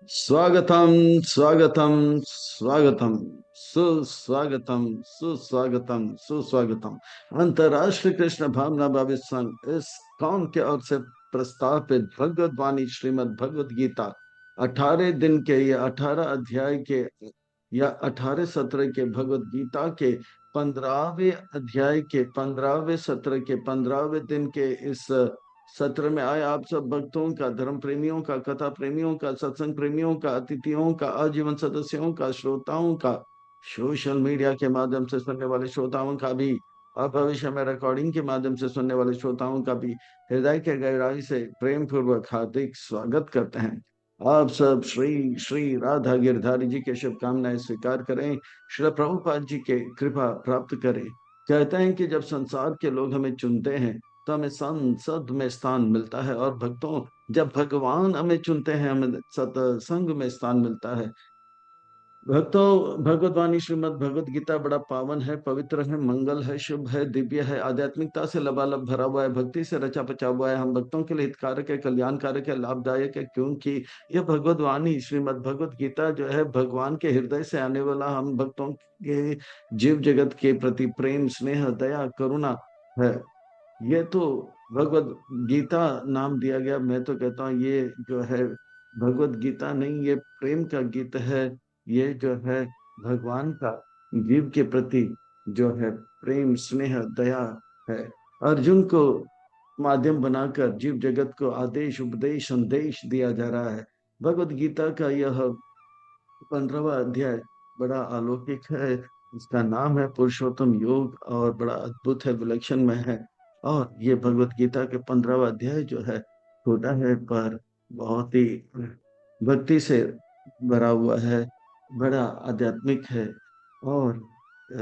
स्वागतम स्वागतम स्वागतम सुस्वागतम सुस्वागतम सुस्वागतम। अंतर्राष्ट्रीय कृष्ण भावना भावित संघ इस कौन के ओर से प्रस्तावित भगवत वाणी श्रीमद् भगवत गीता 18 दिन के या 18 अध्याय के या 18 सत्र के भगवत गीता के 15वें अध्याय के 15वें सत्र के 15वें दिन के इस सत्र में आए आप सब भक्तों का, धर्म प्रेमियों का, कथा प्रेमियों का, सत्संग प्रेमियों का, अतिथियों का, आजीवन सदस्यों का, श्रोताओं का, सोशल मीडिया के माध्यम से सुनने वाले श्रोताओं का भी और भविष्य में रिकॉर्डिंग के माध्यम से सुनने वाले श्रोताओं का भी हृदय के गहराई से प्रेम पूर्वक हार्दिक स्वागत करते हैं। आप सब श्री श्री राधा गिरधारी जी के शुभकामनाएं स्वीकार करें, श्री प्रभुपाद जी के कृपा प्राप्त करें। कहते हैं कि जब संसार के लोग हमें चुनते हैं तो हमें संसद में स्थान मिलता है, और भक्तों जब भगवान हमें चुनते हैं हमें सत्संग में स्थान मिलता है। भक्तों, भगवत वाणी श्रीमद् भगवत गीता बड़ा पावन है, पवित्र है, मंगल है, शुभ है, दिव्य है, आध्यात्मिकता से लबालब भरा हुआ है, भक्ति से रचा पचा हुआ है, हम भक्तों के लिए हितकारक है, कल्याणकारक है, लाभदायक है, क्योंकि यह भगवत वाणी श्रीमद् भगवत गीता जो है भगवान के हृदय से आने वाला हम भक्तों के जीव जगत के प्रति प्रेम, स्नेह, दया, करुणा है। ये तो भगवत गीता नाम दिया गया। मैं तो कहता हूँ ये जो है भगवत गीता नहीं, ये प्रेम का गीत है। ये जो है भगवान का जीव के प्रति जो है प्रेम, स्नेह, दया है। अर्जुन को माध्यम बनाकर जीव जगत को आदेश, उपदेश, संदेश दिया जा रहा है। भगवत गीता का यह 15वां अध्याय बड़ा अलौकिक है। इसका नाम है पुरुषोत्तम योग और बड़ा अद्भुत है, विलक्षण में है। और ये भगवत गीता के 15वां अध्याय जो है छोटा है पर बहुत ही भक्ति से भरा हुआ है, बड़ा आध्यात्मिक है, और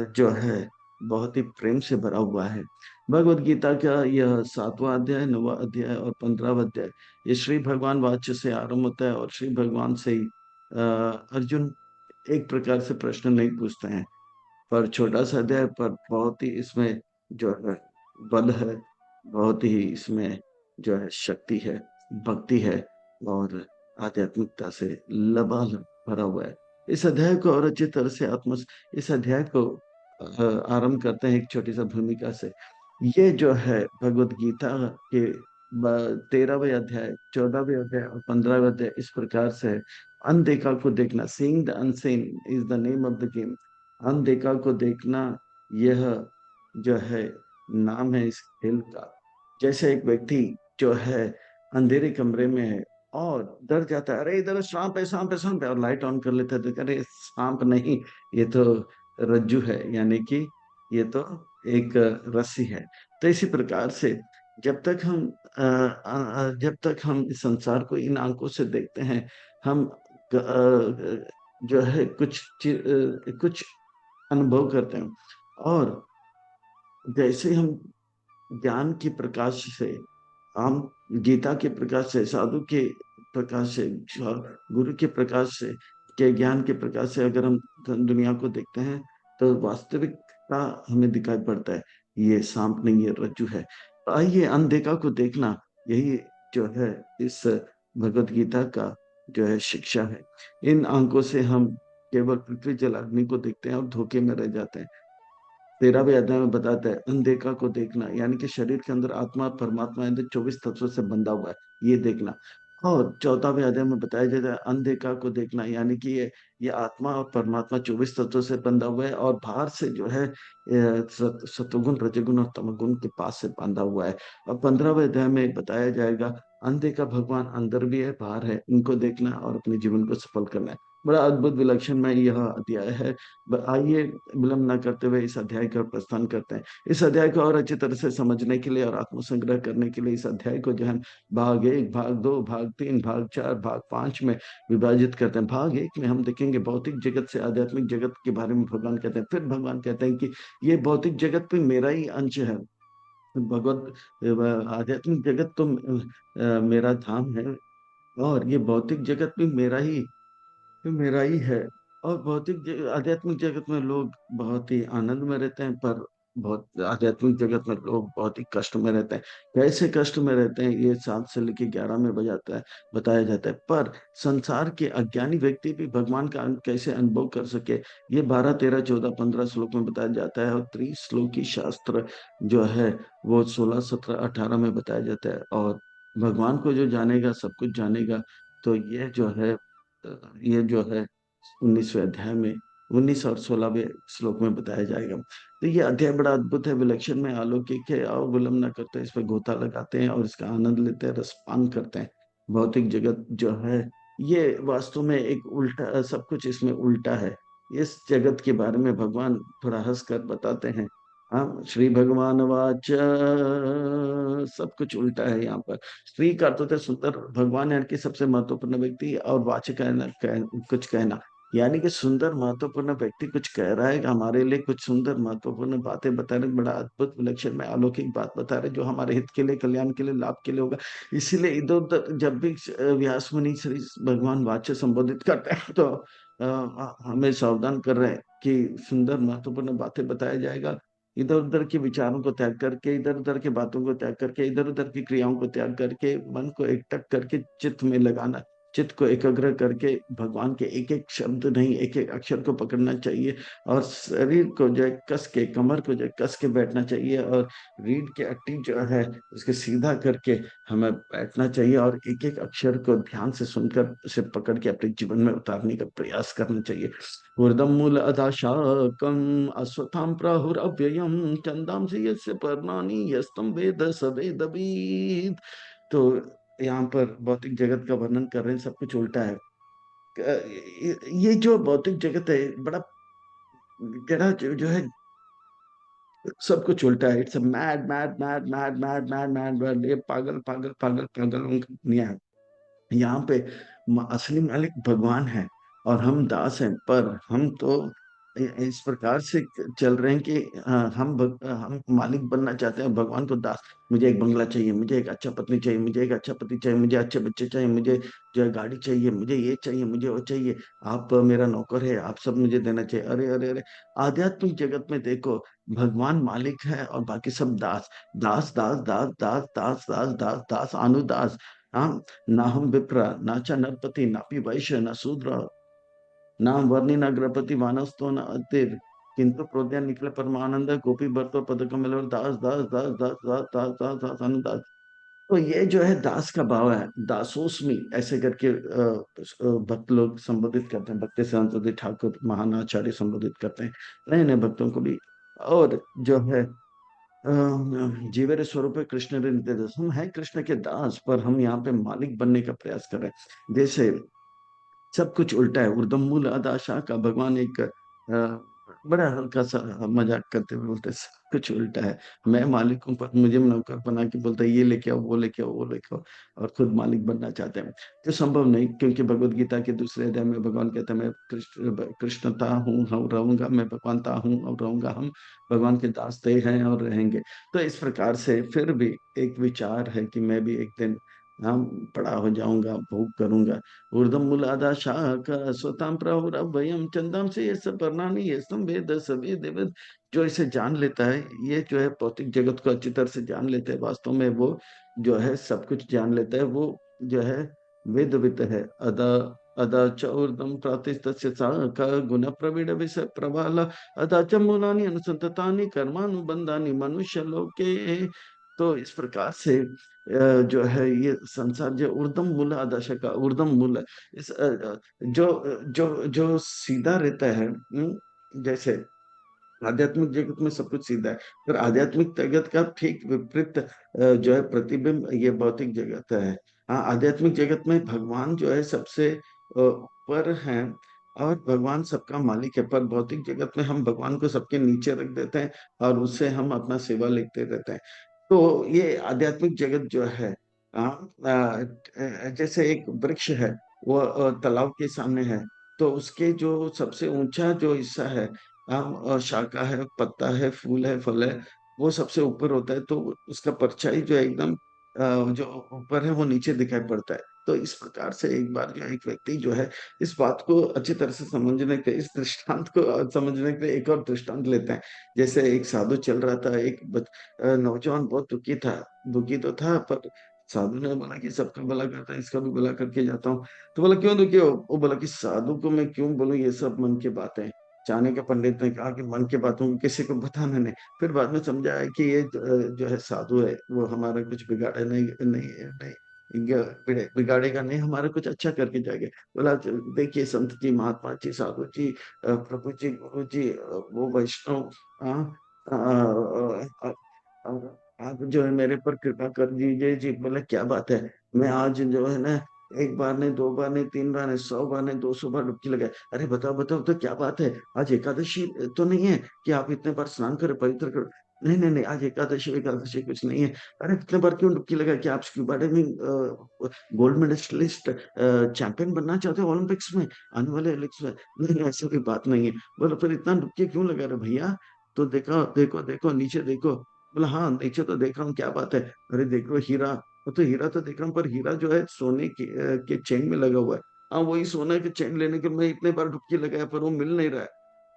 जो है बहुत ही प्रेम से भरा हुआ है। भगवत गीता का यह 7वां अध्याय, 9वां अध्याय और 15वां अध्याय ये श्री भगवान वाच्य से आरंभ होता है, और श्री भगवान से ही अर्जुन एक प्रकार से प्रश्न नहीं पूछते हैं, पर छोटा सा अध्याय पर बहुत ही इसमें जो है बल है, बहुत ही इसमें जो है शक्ति है, भक्ति है, और आध्यात्मिकता से लबालब भरा हुआ है। इस अध्याय को और अच्छी तरह से इस अध्याय को आरंभ करते हैं एक छोटी सा भूमिका से। ये जो है भगवत गीता के 13वें अध्याय, 14वें अध्याय और 15वें अध्याय इस प्रकार से है। अनदेखा को देखना, seeing the unseen is the name of the game. अनदेखा को देखना, यह जो है नाम है इस खेल का। जैसे एक व्यक्ति जो है अंधेरे कमरे में है और डर जाता है, अरे इधर सांप है, सांप है, सांप है, और लाइट ऑन कर लेता है तो अरे सांप नहीं, ये तो रज्जू है, यानी कि ये तो एक रस्सी है। तो इसी प्रकार से जब तक हम जब तक हम इस संसार को इन आंखों से देखते हैं, हम जो है कुछ अनुभव करते हैं। और जैसे हम ज्ञान के प्रकाश से, हम गीता के प्रकाश से, साधु के प्रकाश से, गुरु के प्रकाश से, के ज्ञान के प्रकाश से अगर हम दुनिया को देखते हैं तो वास्तविकता हमें दिखाई पड़ता है, ये सांप नहीं, ये रज्जू है। तो आइए अनदेखा को देखना, यही जो है इस भगवत गीता का जो है शिक्षा है। इन आंखों से हम केवल पृथ्वी जल अग्नि को देखते हैं और धोखे में रह जाते हैं। 13वें अध्याय में बताता है अनदेखा को देखना, यानी कि शरीर के अंदर आत्मा परमात्मा यानी 24 तत्वों से बंधा हुआ है, ये देखना। और 14वें अध्याय में बताया जाता है अनदेखा को देखना, यानी कि ये आत्मा और परमात्मा 24 तत्वों से बंधा हुआ है, और बाहर से जो है सतोगुण, रजोगुण और तमोगुण के पास से बांधा हुआ है। और 15वें अध्याय में बताया जाएगा अनदेखा भगवान अंदर भी है, बाहर है, इनको देखना और अपने जीवन को सफल करना है। बड़ा अद्भुत विलक्षण में यह अध्याय है। आइए विलंब न करते हुए इस अध्याय का प्रस्थान करते हैं। इस अध्याय को और अच्छी तरह से समझने के लिए और आत्मसंग्रह करने के लिए इस अध्याय को जो है भाग एक, भाग दो, भाग तीन, भाग चार, भाग पांच में विभाजित करते हैं। भाग एक में हम देखेंगे भौतिक जगत से आध्यात्मिक जगत के बारे में भगवान कहते हैं। फिर भगवान कहते हैं कि ये भौतिक जगत भी मेरा ही अंश है। भगवत आध्यात्मिक जगत तो मेरा धाम है, और ये भौतिक जगत भी मेरा ही है। और आध्यात्मिक जगत में लोग बहुत ही आनंद में रहते हैं, पर बहुत आध्यात्मिक जगत में लोग बहुत ही कष्ट में रहते हैं। कैसे कष्ट में रहते हैं ये 7 से लेकर 11 में बजाता है, बताया जाता है। पर संसार के अज्ञानी व्यक्ति भी भगवान का कैसे अनुभव कर सके, ये 12, 13, 14, 15 श्लोक में बताया जाता है। और त्रिश्लोकी शास्त्र जो है वो 16, 17, 18 में बताया जाता है। और भगवान को जो जानेगा सब कुछ जानेगा। तो ये जो है 19वें अध्याय में 19 और 16वें श्लोक में बताया जाएगा। तो ये अध्याय बड़ा अद्भुत है, विलक्षण में अलौकिक है। और विलंब न करते हैं, इस पर गोता लगाते हैं और इसका आनंद लेते हैं, रसपान करते हैं। भौतिक जगत जो है ये वास्तव में एक उल्टा, सब कुछ इसमें उल्टा है। इस जगत के बारे में भगवान थोड़ा हंस कर बताते हैं। हाँ, श्री भगवान वाच, सब कुछ उल्टा है यहाँ पर। श्री का अर्थ होता है सुंदर, भगवान यानी कि सबसे महत्वपूर्ण व्यक्ति, और वाच कुछ कहना, यानी कि सुंदर महत्वपूर्ण व्यक्ति कुछ कह रहा है कि हमारे लिए कुछ सुंदर महत्वपूर्ण बातें बता रहे, बड़ा अद्भुत विलक्षण में अलौकिक बात बता रहे जो हमारे हित के लिए, कल्याण के लिए, लाभ के लिए होगा। इसीलिए इधर उधर जब भी व्यास मुनि श्री भगवान वाच्य संबोधित करते हैं तो हमें सावधान कर रहे हैं कि सुंदर महत्वपूर्ण बातें बताया जाएगा। इधर उधर के विचारों को त्याग करके, इधर उधर की बातों को त्याग करके, इधर उधर की क्रियाओं को त्याग करके, मन को एकटक करके चित्त में लगाना, चित्त को एकाग्र करके भगवान के एक एक शब्द नहीं, एक एक अक्षर को पकड़ना चाहिए। और शरीर को जो है कस के, कमर को जो है कस के बैठना चाहिए। और रीढ़ के हड्डी जो है उसके सीधा करके हमें बैठना चाहिए। और एक एक अक्षर को ध्यान से सुनकर उसे पकड़ के अपने जीवन में उतारने का प्रयास करना चाहिए। ऊर्ध्वं मूल अधः शाकम् अश्वत्थां प्राहुरव्ययम् छन्दांसि यस्य पर्णानि यस्तं वेद स वेदवित्। तो यहाँ पर भौतिक जगत का वर्णन कर रहे हैं, सब कुछ उल्टा है। ये जो भौतिक जगत है बड़ा जरा जो है सब कुछ उल्टा है। It's mad mad mad mad mad mad mad mad, ये पागल पागल पागल पागलों की दुनिया है। यहाँ पे असली मालिक भगवान है और हम दास हैं। पर हम तो इस प्रकार से चल रहे हैं कि हम मालिक बनना चाहते हैं, भगवान को दास। मुझे एक बंगला चाहिए, मुझे एक अच्छा पत्नी चाहिए, मुझे एक अच्छा पति चाहिए, मुझे अच्छे बच्चे चाहिए, मुझे जो है गाड़ी चाहिए, मुझे ये चाहिए, मुझे वो चाहिए। आप मेरा नौकर है, आप सब मुझे देना चाहिए। अरे अरे अरे, आध्यात्मिक जगत में देखो, भगवान मालिक है और बाकी सब दास। दास दास दास दास दास दास दास दास अनुदास। हाँ, ना हम विप्र, ना च नरपति, नापि वैश्य, न शूद्र, ना वर्णि, न गृहपति, वानस्तो, न अतिर, किंतु प्रोद्या निखिल परमानंद, गोपी भरतो पद कमल, दास दास दास दास दास दास दास दास अनुदास। तो ये जो है दास का भाव है, दासोस्मि ऐसे करके भक्त लोग संबोधित करते हैं। भक्ति सिद्धांत ठाकुर महानाचार्य संबोधित करते हैं नए नए भक्तों को भी। और जो है जीवेर स्वरूप कृष्ण रे नित्य दास, हम हैं कृष्ण के दास, पर हम यहाँ पे मालिक बनने का प्रयास कर रहे हैं। जैसे सब कुछ उल्टा है। उर्दमूल अदाशा का भगवान एक बड़ा हल्का सा मजाक करते हुए बोलते हैं, सब कुछ उल्टा है। मैं मालिक हूँ पर मुझे नौकर बना के बोलता है ये लेके आओ, वो लेके आओ, वो लेके आओ। और खुद मालिक बनना चाहते हैं जो संभव नहीं, क्योंकि भगवत गीता के दूसरे अध्याय में भगवान कहते हैं मैं कृष्णता हूँ, हम रहूंगा, मैं भगवानता हूँ और रहूंगा। हम भगवान के दास थे, हैं और रहेंगे। तो इस प्रकार से फिर भी एक विचार है कि मैं भी एक दिन हम बड़ा हो जाऊंगा, भोग करूंगा। ऊर्ध्वं मूलाधा शाखा स्वतां प्राहुरव्ययम् छन्दांसि से ये सब वर्णानि ये वेद स वेद। जो इसे जान लेता है, ये जो है भौतिक जगत को अच्छी तरह से जान लेता है, वास्तव में वो जो है सब कुछ जान लेता है। वो जो है वेदवित है। अदा अदा च ऊर्ध्वं प्रातिस्तस्य शाखा गुण प्रवीण विषय प्रवाल अदा च मूलानि अनुसंततानि कर्मानुबंधानि मनुष्य लोके। तो इस प्रकार से जो है ये संसार जो ऊर्ध्वम मूल आदर्श का ऊर्ध्वम मूल है। इस जो सीधा रहता है, जैसे आध्यात्मिक जगत में सब कुछ सीधा है, पर आध्यात्मिक जगत का ठीक विपरीत जो है प्रतिबिंब ये भौतिक जगत है। हाँ, आध्यात्मिक जगत में भगवान जो है सबसे ऊपर है और भगवान सबका मालिक है। पर भौतिक जगत में हम भगवान को सबके नीचे रख देते हैं और उससे हम अपना सेवा लेते रहते हैं। तो ये आध्यात्मिक जगत जो है, जैसे एक वृक्ष है, वो तालाब के सामने है। तो उसके जो सबसे ऊंचा जो हिस्सा है, आम और शाखा है, पत्ता है, फूल है, फल है, वो सबसे ऊपर होता है। तो उसका परछाई जो है एकदम जो ऊपर है वो नीचे दिखाई पड़ता है। तो इस प्रकार से एक बार जो है एक व्यक्ति जो है इस बात को अच्छी तरह से समझने के, इस दृष्टांत को समझने के लिए एक और दृष्टांत लेते हैं। जैसे एक साधु चल रहा था, एक नौजवान बहुत दुखी था। दुखी तो था, पर साधु ने बोला कि सबका भला करता है, इसका भी भला करके जाता हूँ। तो बोला क्यों दुखी हो? वो बोला कि साधु को मैं क्यों बोलूं ये सब मन की बातें। चाणक्य पंडित ने कहा कि मन की बातों को किसी को बताना नहीं। फिर बाद में समझा है कि ये जो है साधु है, वो हमारा कुछ बिगाड़े नहीं, नहीं नहीं बिगाड़ेगा नहीं, हमारा कुछ अच्छा करके जाएगा। बोला देखिए संत जी, महात्मा जी, साधु जी, प्रभु जी, गुरु जी, वो वैष्णव, अ, अ, आप जो है मेरे पर कृपा कर दीजिए जी। बोले क्या बात है, मैं आज जो है ना एक बार नहीं, दो बार नहीं, तीन बार नहीं, 100 बार नहीं, 200 बार डुबकी लगाए। अरे बताओ बताओ, तो क्या बात है? आज एकादशी तो नहीं है कि आप इतने बार स्नान करें, पवित्र करो? नहीं नहीं नहीं, आज एकादशी एकादशी कुछ नहीं है। अरे इतने बार क्यों डुबकी लगाए? क्या आप scuba diving gold medallist champion बनना चाहते हो ओलंपिक्स में, आने वाले ओलंपिक्स में? नहीं नहीं, ऐसा कोई बात नहीं है। बोलो फिर इतना डुबकी क्यों लगा रहे भैया? तो देखो देखो देखो नीचे देखो। बोला हाँ नीचे तो देख रहा हूँ, क्या बात है? अरे देखो हीरा। वो तो हीरा तो देख रहा हूँ, पर हीरा जो है सोने के चेन में लगा हुआ है। हाँ वही सोने के चेन लेने के मैं इतने बार डुबकी लगाया, पर वो मिल नहीं रहा है।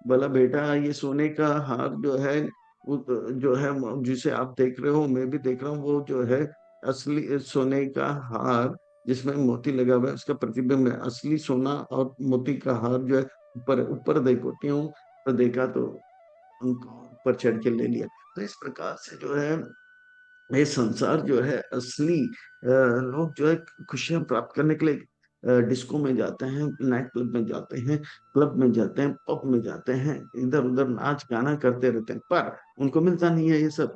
बोला बेटा ये सोने का हार जो है, वो जो है जिसे आप देख रहे हो, मैं भी देख रहा हूँ, वो जो है असली सोने का हार जिसमें मोती लगा हुआ है, उसका प्रतिबिंब है। असली सोना और मोती का हार जो है ऊपर ऊपर देखो क्यों। तो देखा तो उनको ऊपर चढ़ के ले लिया। तो इस प्रकार से जो है ये संसार जो है असली, लोग जो है खुशियां प्राप्त करने के लिए डिस्को में जाते हैं, नाइट क्लब में जाते हैं, क्लब में जाते हैं, पब में जाते हैं, इधर उधर नाच गाना करते रहते हैं, पर उनको मिलता नहीं है ये सब।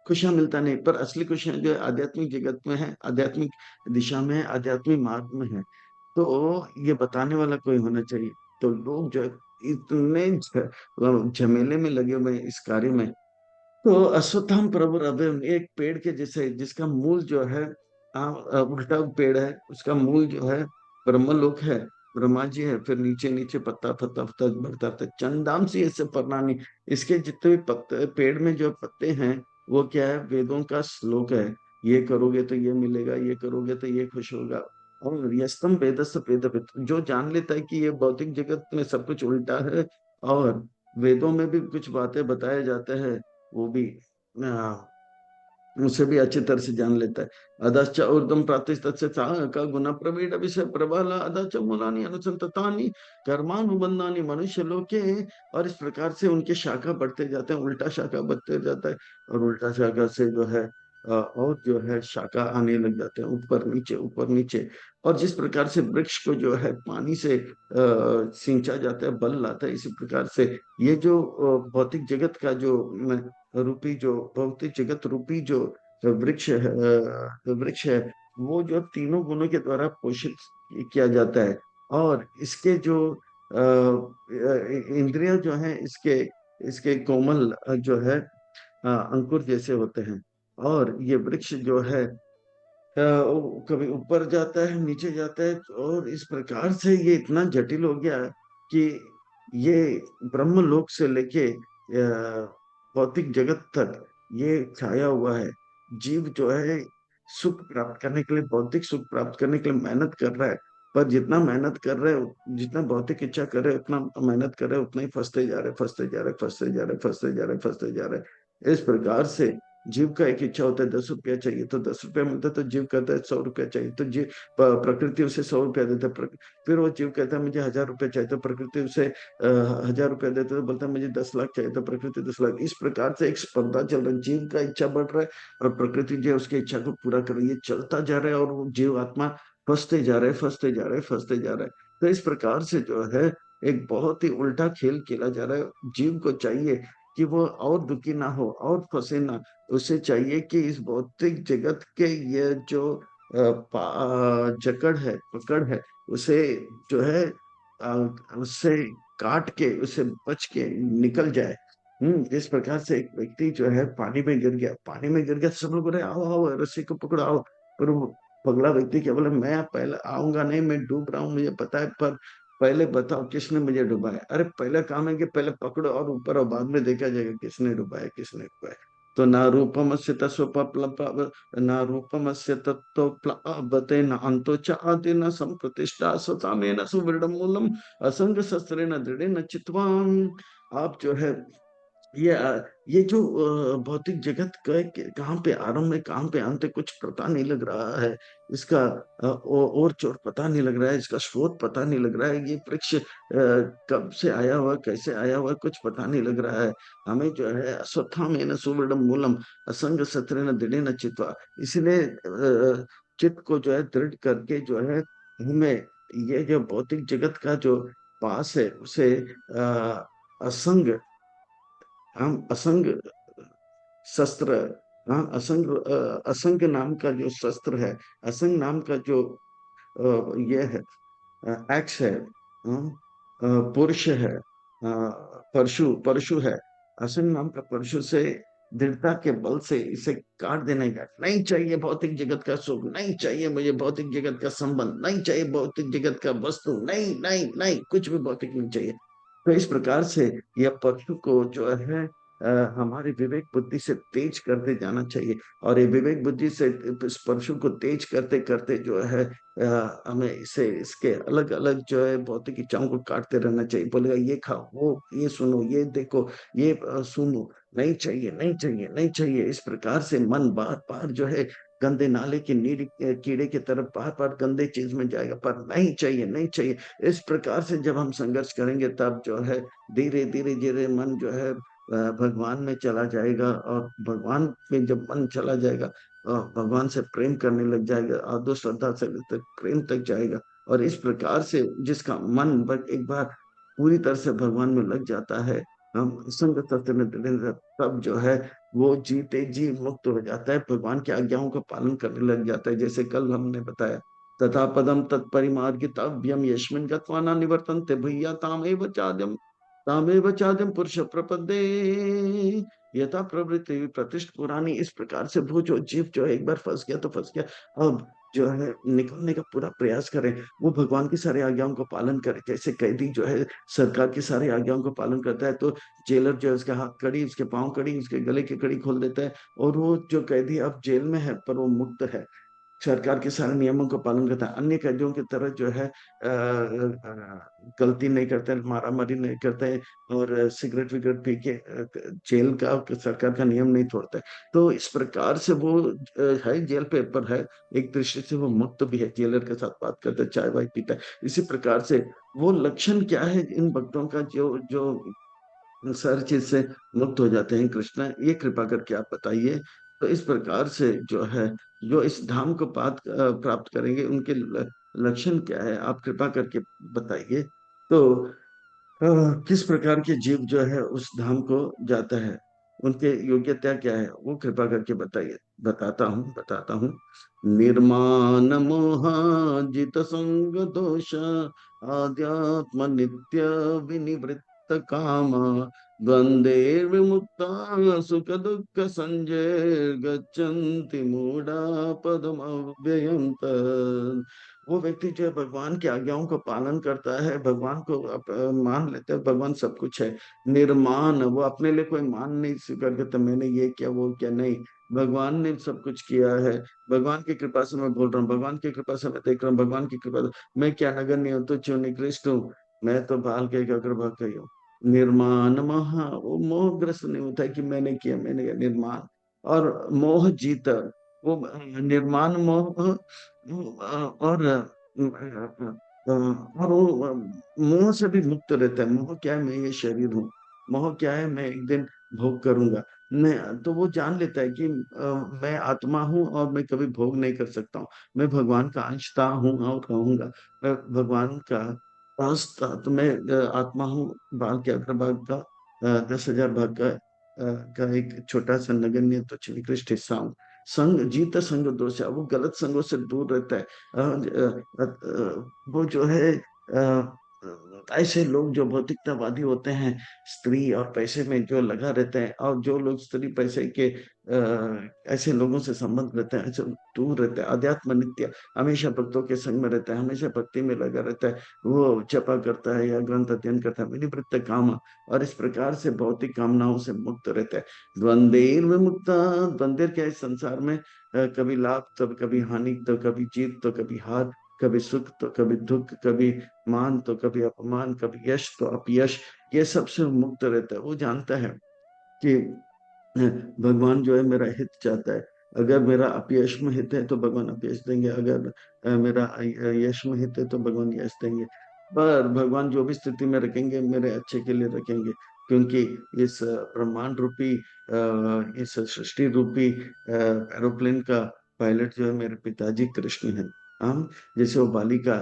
खुशियां मिलता नहीं, पर असली खुशियां जो है आध्यात्मिक जगत में है, आध्यात्मिक दिशा में है, आध्यात्मिक मार्ग में है। तो ये बताने वाला कोई होना चाहिए। तो लोग जो है इतने झमेले में लगे हुए हैं इस कार्य में। तो अश्वत्थाम प्रभु अभय एक पेड़ के जैसे, जिसका मूल जो है उल्टा पेड़ है, उसका मूल जो है ब्रह्मलोक है, ब्रह्मा जी है। फिर नीचे नीचे पत्ता पत्ता पत्ता बढ़ता रहता है, चंदाम सी ऐसे परनानी। इसके जितने भी पत्ते पेड़ में जो पत्ते हैं, वो क्या है? वेदों का श्लोक है। ये करोगे तो ये मिलेगा, ये करोगे तो ये खुश होगा। और यस्तम वेदस्य वेदवित्, जो जान लेता है कि ये भौतिक जगत में सब कुछ उल्टा है, और वेदों में भी कुछ बातें बताए जाते हैं, वो भी उसे भी अच्छी तरह से जान लेता है। अधश्च ऊर्ध्वं प्रातिस्तस्य का गुण प्रवीण विषय प्रबल अधश्च मूलानि अनुसंततानि कर्मानुबंधानि मनुष्य लोके। और इस प्रकार से उनके शाखा बढ़ते जाते हैं, उल्टा शाखा बढ़ते जाता है। और उल्टा शाखा से जो है और जो है शाखा आने लग जाते हैं, ऊपर नीचे ऊपर नीचे। और जिस प्रकार से वृक्ष को जो है पानी से सिंचा जाता है, बल लाता है, इसी प्रकार से ये जो भौतिक जगत का जो रूपी, जो भौतिक जगत रूपी जो वृक्ष है, वो जो तीनों गुणों के द्वारा पोषित किया जाता है। और इसके जो इंद्रिय जो हैं, इसके इसके कोमल जो है अंकुर जैसे होते हैं। और ये वृक्ष जो है वो कभी ऊपर जाता है, नीचे जाता है, और इस प्रकार से ये इतना जटिल हो गया कि ये ब्रह्म लोक से लेके भौतिक जगत तक ये छाया हुआ है। जीव जो है सुख प्राप्त करने के लिए, भौतिक सुख प्राप्त करने के लिए मेहनत कर रहा है। पर जितना मेहनत कर रहे हो, जितना भौतिक इच्छा कर रहे हो, उतना मेहनत कर रहे हो, उतना ही फंसते जा रहे, फंसते जा रहे, फंसते जा रहे, फंसते जा रहे, फंसते जा रहे। इस प्रकार से जीव का एक इच्छा होता है 10 रुपया चाहिए, तो 10 रुपया मिलता है, तो जीव कहता है 100 रुपया चाहिए, तो जीव प्रकृति उसे 100 रुपया देता है। फिर वो जीव कहता है मुझे 1000 रुपया चाहिए, तो प्रकृति उसे 1000 रुपया देता है, तो बोलता है मुझे 10 लाख चाहिए, तो प्रकृति 10 लाख। इस प्रकार से एक स्पर्धा चल रहा है, जीव का इच्छा बढ़ रहा है, और प्रकृति जो है उसकी इच्छा को पूरा कर रही है, चलता जा रहा है। और वो जीव आत्मा फंसते जा रहे, फंसते जा रहे, फंसते जा रहे हैं। तो इस प्रकार से जो है एक बहुत ही उल्टा खेल खेला जा रहा है। जीव को चाहिए कि वो और दुखी ना हो, और फंसे ना। उसे चाहिए कि इस भौतिक जगत के ये जो जकड़ है, पकड़ है, उसे जो है अ, उससे काट के, उसे बच के निकल जाए। इस प्रकार से एक व्यक्ति जो है पानी में गिर गया, पानी में गिर गया, तो सब लोग बोले आओ आओ रस्सी को पकड़ो आओ। पर वो पगला व्यक्ति क्या बोले, मैं पहले आऊंगा नहीं, मैं डूब रहा हूँ मुझे पता है, पर पहले बताओ किसने मुझे डुबाया? अरे पहले काम है कि पहले पकड़ो और ऊपर, और बाद में देखा जाएगा किसने डुबाया, किसने डुबाया। तो ना रूपमस्य तस्वप्लव न रूपमस्य तत्तो प्लवते न अंतो च आदि न संप्रतिष्ठा स्वतामेन सुदृढ़ मूलम असंग शस्त्रेण दृढ़ेन चित्वाम। आप जो है ये जो भौतिक जगत का कहाँ पे आरंभ है कहाँ पे अंत है कुछ पता नहीं लग रहा है। इसका और चोर पता नहीं लग रहा है, इसका स्रोत पता नहीं लग रहा है, ये वृक्ष कब से आया हुआ कैसे आया हुआ कुछ पता नहीं लग रहा है। हमें जो है अश्वत्थामेन सुवर्णम मूलम असंग शस्त्रेण दृढ़ेन चित्वा, इसलिए चित्त को जो है दृढ़ करके जो है हमें ये जो भौतिक जगत का जो पास है उसे असंग, हम असंग शस्त्र, हाँ असंग असंग नाम का जो शस्त्र है, असंग नाम का जो ये है एक्स है, पुरुष है, परशु परशु है, असंग नाम का परशु से दृढ़ता के बल से इसे काट देने का। नहीं चाहिए भौतिक जगत का सुख, नहीं चाहिए मुझे भौतिक जगत का संबंध, नहीं चाहिए भौतिक जगत का वस्तु, नहीं नहीं नहीं कुछ भी भौतिक नहीं चाहिए। तो इस प्रकार से यह परशु को जो है हमारी विवेक बुद्धि से तेज करते जाना चाहिए। और ये विवेक बुद्धि से इस परशु को तेज करते करते जो है हमें इसे इसके अलग अलग जो है भौतिक इच्छाओं को काटते रहना चाहिए। बोलेगा ये खाओ, वो ये सुनो, ये देखो, ये सुनो, नहीं चाहिए नहीं चाहिए नहीं चाहिए। इस प्रकार से मन बार बार जो है गंदे नाले के नीर कीड़े की तरफ बार बार गंदे चीज में जाएगा, पर नहीं चाहिए नहीं चाहिए। इस प्रकार से जब हम संघर्ष करेंगे तब जो है धीरे धीरे धीरे मन जो है भगवान में चला जाएगा। और भगवान में जब मन चला जाएगा भगवान से प्रेम करने लग जाएगा, आदो श्रद्धा से तक प्रेम तक जाएगा। और इस प्रकार से जिसका मन एक बार पूरी तरह से भगवान में लग जाता है, हम संग तत्व में दृढ़, तब जो है वो जीते जी मुक्त हो जाता है, भगवान की आज्ञाओं का पालन करने लग जाता है। जैसे कल हमने बताया, तथा पदम तत्परिमार्गितव्यम यस्मिन् गत्वा न निवर्तन्ते भूया तामेव चाद्यम, तामेव चाद्यम पुरुष प्रपदे यथा प्रवृत्ति प्रतिष्ठ पुरानी। इस प्रकार से वो जो जीव जो है एक बार फंस गया तो फंस गया, अब जो है निकलने का पूरा प्रयास करें, वो भगवान की सारी आज्ञाओं को पालन करे। जैसे कैदी जो है सरकार की सारी आज्ञाओं को पालन करता है, तो जेलर जो है उसके हाथ कड़ी, उसके पांव कड़ी, उसके गले की कड़ी खोल देता है, और वो जो कैदी अब जेल में है पर वो मुक्त है, सरकार के सारे नियमों का पालन करता है, अन्य कैदियों की तरह जो है गलती नहीं करते, मारा मारी नहीं करते, और सिगरेट विगरेट पी के जेल का सरकार का नियम नहीं तोड़ते। तो इस प्रकार से वो है जेल पे पर है, एक दृष्टि से वो मुक्त भी है, जेलर के साथ बात करता है, चाय वाय पीता है। इसी प्रकार से वो लक्षण क्या है इन भक्तों का जो जो सारी चीज से मुक्त हो जाते हैं? कृष्णा ये कृपा करके आप बताइए। तो इस प्रकार से जो है जो इस धाम को प्राप्त करेंगे उनके लक्षण क्या है, आप कृपा करके बताइए। तो किस प्रकार के जीव जो है उस धाम को जाता है, उनके योग्यता क्या है, वो कृपा करके बताइए। बताता हूँ। निर्माण मोह जित संग दोष आध्यात्म नित्य विनिवृत्त काम द्वंद्वे विमुक्ता सुख दुख संजय गच्छन्ति मूढ़ा पदम अव्ययम् तत्। वो व्यक्ति जो है भगवान की आज्ञाओं का पालन करता है, भगवान को मान लेता है, भगवान सब कुछ है। निर्माण, वो अपने लिए कोई मान नहीं स्वीकार करता, मैंने ये क्या वो क्या, नहीं, भगवान ने सब कुछ किया है। भगवान की कृपा से मैं बोल रहा हूँ, भगवान की कृपा से मैं देख रहा हूँ, भगवान की कृपा से मैं क्या नगण्य हूँ, तुच्छ हूँ, निकृष्ट हूँ, मैं तो बाल के अग्रभाग का ही हूँ। निर्माण महा, वो मोहग्रस्त नहीं होता है कि मैंने किया मैंने किया, निर्माण। और मोह जीत, वो निर्माण मोह और और वो मोह से भी मुक्त रहता है। मोह क्या है, मैं ये शरीर हूँ, मोह क्या है, मैं एक दिन भोग करूंगा। मैं तो वो जान लेता है कि मैं आत्मा हूँ और मैं कभी भोग नहीं कर सकता हूँ, मैं भगवान का अंश था हूँ और रहूंगा, मैं भगवान का अंश था, तो मैं आत्मा हूँ, बाल के अग्रभाग का 10,000 भाग का एक छोटा सा नगण्य तुच्छ निकृष्ट हिस्सा हूँ। संग जीत संग दोष है, वो गलत संगों से दूर रहता है। वो जो है ऐसे लोग जो भौतिकतावादी होते हैं, स्त्री और पैसे में जो लगा रहते हैं, और जो लोग स्त्री पैसे के ऐसे लोगों से संबंध रहते हैं, ऐसे दूर रहते हैं, अध्यात्म नित्य हमेशा भक्तों के संग में रहता है, हमेशा भक्ति में लगा रहता है, वो जपा करता है या ग्रंथ अध्ययन करता है, विनिवृत्त काम, और इस प्रकार से भौतिक कामनाओं से मुक्त रहता है। द्वंद्वेर विमुक्ता, द्वंद्व क्या है इस संसार में, कभी लाभ तो कभी हानि, तो कभी जीत तो कभी हार, कभी सुख तो कभी दुख, कभी मान तो कभी अपमान, कभी यश तो अपयश, ये सबसे मुक्त रहता है। वो जानता है कि भगवान जो है मेरा हित चाहता है। अगर मेरा अपयश में हित है तो भगवान अपयश देंगे, अगर मेरा यश में हित है तो भगवान यश देंगे। पर भगवान जो भी स्थिति में रखेंगे मेरे अच्छे के लिए रखेंगे, क्योंकि इस ब्रह्मांड रूपी इस सृष्टि रूपी एरोप्लेन का पायलट जो है मेरे पिताजी कृष्ण हैं। हम जैसे वो बालिका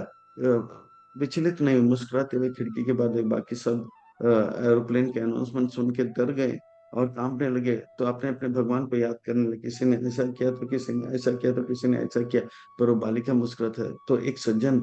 विचलित नहीं, मुस्कुराते हुए खिड़की के बाद बाकी सब एरोप्लेन के अनाउंसमेंट सुन के डर गए और कांपने लगे, तो अपने अपने भगवान को याद करने लगे, किसी ने ऐसा किया तो किसी ने ऐसा किया तो किसी ने ऐसा किया, पर वो बालिका मुस्कुराता है। तो एक सज्जन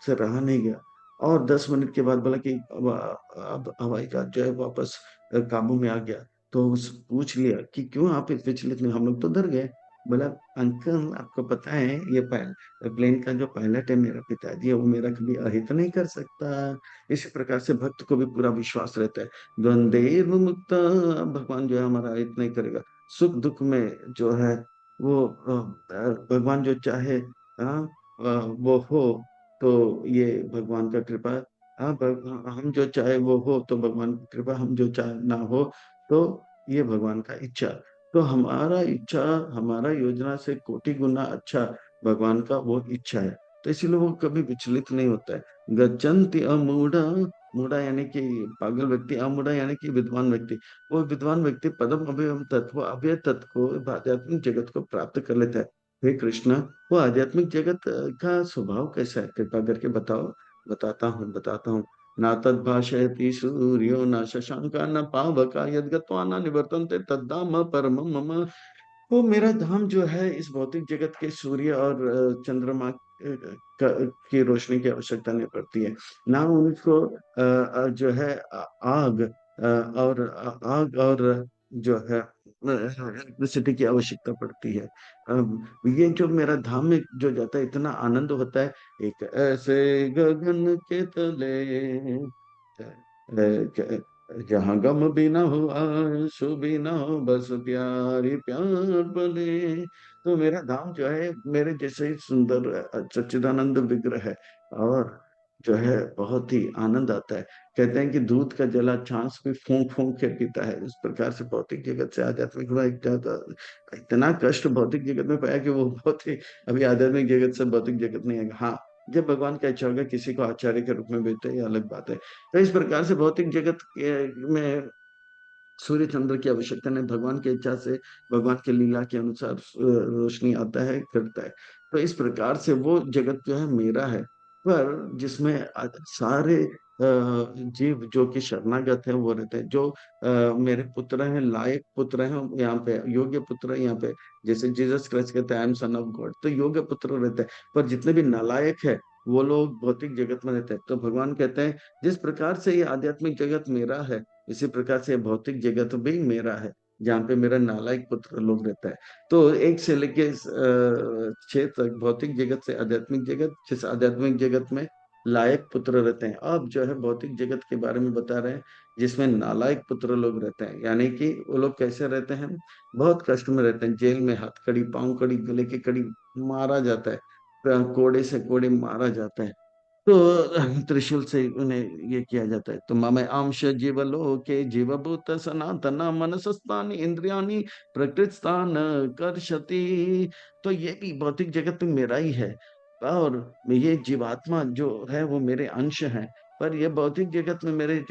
से रहा नहीं गया, और 10 मिनट के बाद बोला कि अब हवाई जहाज जो है वापस काबू में आ गया। तो उस पूछ लिया कि क्यों आप विचलित नहीं, हम लोग तो डर गए। बोला, अंकल आपको पता है ये प्लेन का जो पायलट है मेरा पिताजी है, वो मेरा कभी अहित नहीं कर सकता। इसी प्रकार से भक्त को भी पूरा विश्वास रहता है, द्वंद्वेर मुक्त, भगवान जो है हमारा हित नहीं करेगा। सुख दुख में जो है वो भगवान जो चाहे, हाँ, वो हो, तो ये भगवान का कृपा। हाँ, हम जो चाहे वो हो तो भगवान की कृपा, हम जो चाहे ना हो तो ये भगवान का इच्छा। तो हमारा इच्छा हमारा योजना से कोटि गुना अच्छा भगवान का वो इच्छा है। तो इसीलिए वो कभी विचलित नहीं होता है। गच्छन्ति अमूढ़ा, मूढ़ा यानी कि पागल व्यक्ति, अमूढ़ा यानी कि विद्वान व्यक्ति। वो विद्वान व्यक्ति पदम अभयम तत्व, अभय तत्व को, आध्यात्मिक जगत को प्राप्त कर लेता है। हे कृष्ण, वो आध्यात्मिक जगत का स्वभाव कैसा है, कृपा करके बताओ। बताता हूँ। ना तद भाषयति सूर्यो न शशांका न पावका, यद् गत्वा न निवर्तन्ते तद्धाम परमं मम। वो मेरा धाम जो है इस भौतिक जगत के सूर्य और चंद्रमा की रोशनी की आवश्यकता नहीं पड़ती है। ना उनको जो है आग आग और जो है इलेक्ट्रिसिटी की आवश्यकता पड़ती है। ये जो मेरा धाम में जो जाता है इतना आनंद होता है। एक ऐसे गगन के तले जहाँ गम भी ना हो, आंसू भी ना हो, बस प्यारी प्यार पले। तो मेरा धाम जो है मेरे जैसे ही सुंदर सच्चिदानंद विग्रह है, और जो है बहुत ही आनंद आता है। कहते हैं कि दूध का जला छाछ भी फूंक फूंक के पीता है। इस प्रकार से भौतिक जगत से आध्यात्मिक हुआ, इतना कष्ट भौतिक जगत में पाया कि वो बहुत ही, अभी आध्यात्मिक जगत से भौतिक जगत नहीं आएगा। हाँ, जब भगवान का इच्छा होगा किसी को आचार्य के रूप में भेजते हैं, ये अलग बात है। तो इस प्रकार से भौतिक जगत में सूर्य चंद्र की आवश्यकता नहीं, भगवान की इच्छा से, भगवान के लीला के अनुसार रोशनी आता है, करता है। तो इस प्रकार से वो जगत जो है मेरा है, पर जिसमें सारे जीव जो कि शरणागत हैं वो रहते हैं, जो मेरे पुत्र हैं, लायक पुत्र हैं यहाँ पे, योग्य पुत्र हैं यहाँ पे। जैसे जीसस क्राइस्ट कहते हैं I am son of God, तो योग्य पुत्र रहते हैं। पर जितने भी नालायक है वो लोग भौतिक जगत में रहते हैं। तो भगवान कहते हैं जिस प्रकार से ये आध्यात्मिक जगत मेरा है, इसी प्रकार से भौतिक जगत भी मेरा है, जहाँ पे मेरा नालायक पुत्र लोग रहता है। तो 1 से लेके 6 तक भौतिक जगत से आध्यात्मिक जगत, जिस आध्यात्मिक जगत में लायक पुत्र रहते हैं। अब जो है भौतिक जगत के बारे में बता रहे हैं, जिसमें नालायक पुत्र लोग रहते हैं, यानी कि वो लोग कैसे रहते हैं, बहुत कष्ट में रहते हैं, जेल में हथकड़ी, पांव कड़ी, गले की कड़ी, मारा जाता है, कोड़े से कोड़े मारा जाता है। तो त्रिशूल से उन्हें ये किया जाता है। तो मम अंश जीवलोके जीवभूत सनातन मनसस्तानि इंद्रियाणि प्रकृतिस्थान कर्षति। तो ये भी भौतिक जगत में मेरा ही है, और ये जीवात्मा जो है वो मेरे अंश है। पर ये भौतिक जगत में मेरे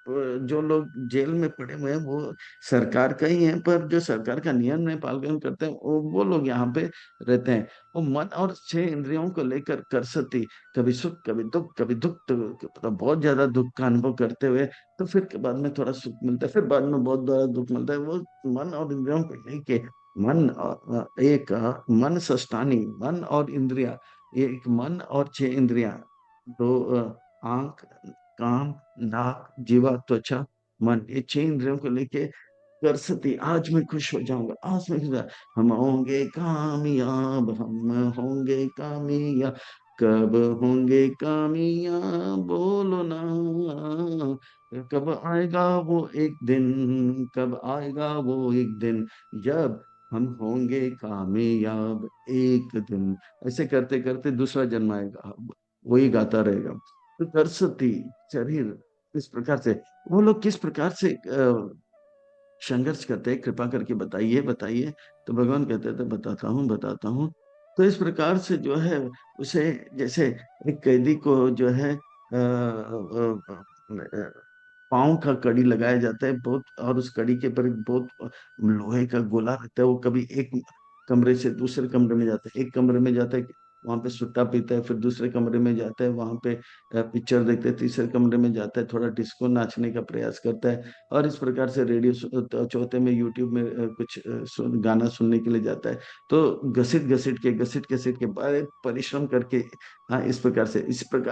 जो लोग जेल में पड़े हुए हैं वो सरकार का ही है, पर जो सरकार का नियम नहीं पालन करते हैं वो लोग यहाँ पे रहते हैं। वो मन और 6 इंद्रियों को लेकर कर सकती, कभी सुख कभी दुख, कभी दुख तो मतलब बहुत ज्यादा दुख का अनुभव करते हुए, तो फिर के बाद में थोड़ा सुख मिलता है, फिर बाद में बहुत बड़ा दुख मिलता है। वो मन और इंद्रियों को लेके, एक मन सष्टानी, मन और इंद्रिया, ये एक मन और 6 इंद्रिया, तो आंख, कान, नाक, जीवा, त्वचा, मन, ये 6 इंद्रियों को लेके कर सकती, आज मैं खुश हो जाऊंगा, आज मैं खुश, हम होंगे कामयाब, हम होंगे कामयाब, कब होंगे कामयाब बोलो ना, कब आएगा वो एक दिन, कब आएगा वो एक दिन, जब हम होंगे कामयाब एक दिन। ऐसे करते करते दूसरा जन्म आएगा, वही गाता रहेगा। तो सरस्वती शरीर इस प्रकार से, वो लोग किस प्रकार से संघर्ष करते हैं, कृपा करके बताइए बताइए। तो भगवान कहते थे बताता हूँ बताता हूँ। तो इस प्रकार से जो है उसे, जैसे एक कैदी को जो है पाँव का कड़ी लगाया जाता है बहुत, और उस कड़ी के ऊपर एक बहुत लोहे का गोला रहता है, वो कभी एक कमरे से दूसरे कमरे में जाता है, एक कमरे में जाता है, वहां पे सुट्टा पीता है, फिर दूसरे कमरे में जाता है, वहां पे पिक्चर देखते हैं, तीसरे कमरे में जाता है, थोड़ा डिस्को नाचने का प्रयास करता है, और इस प्रकार से रेडियो चौथे में यूट्यूब में कुछ गाना सुनने के लिए जाता है। तो घसीट घसीट के बड़े परिश्रम करके, हाँ, इस प्रकार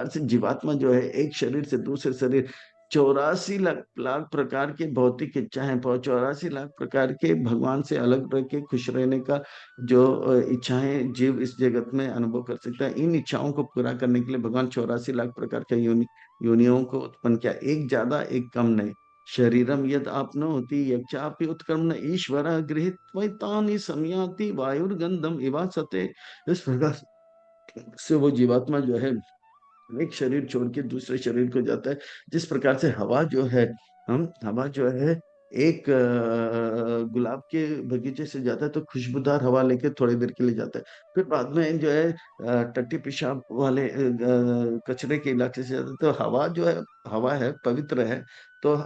से जीवात्मा जो है एक शरीर से दूसरे शरीर, 84 लाख प्रकार के भौतिक इच्छाएं, 84 लाख प्रकार के भगवान से अलग रह के खुश रहने का जो इच्छाएं जीव इस जगत में अनुभव कर सकता है, इन इच्छाओं को पूरा करने के लिए भगवान 84 लाख प्रकार के योनियों को उत्पन्न किया, एक ज्यादा एक कम नहीं। शरीरम यद आपनोति यच्चापि उत्क्रमण ईश्वर गृहीत त्वैतानि संयाति वायुर्गंधम इवासते। इस प्रकार से वो जीवात्मा जो है एक शरीर छोड़ के दूसरे शरीर को जाता है, जिस प्रकार से हवा जो है, हम हवा जो है एक गुलाब के बगीचे से जाता है तो खुशबूदार हवा लेके थोड़ी देर के लिए जाता है, फिर बाद में जो है टट्टी पेशाब वाले कचरे के इलाके से जाता है, तो हवा जो है, हवा है पवित्र है, तो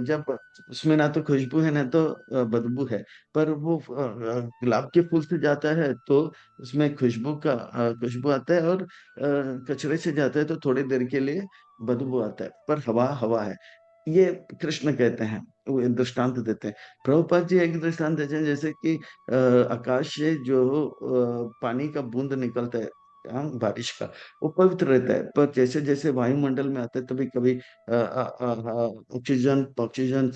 जब उसमें ना तो खुशबू है ना तो बदबू है, पर वो गुलाब के फूल से जाता है तो उसमें खुशबू आता है, और कचरे से जाता है तो थोड़ी देर के लिए बदबू आता है, पर हवा हवा है। ये कृष्ण कहते हैं, वो एक दृष्टांत देते हैं। प्रभुपाद जी एक दृष्टांत देते हैं, जैसे कि आकाश से जो पानी का बूंद निकलता है, हाँ, बारिश का, वो पवित्र रहता है, पर जैसे जैसे वायुमंडल में आता है तभी कभी ऑक्सीजन ऑक्सीजन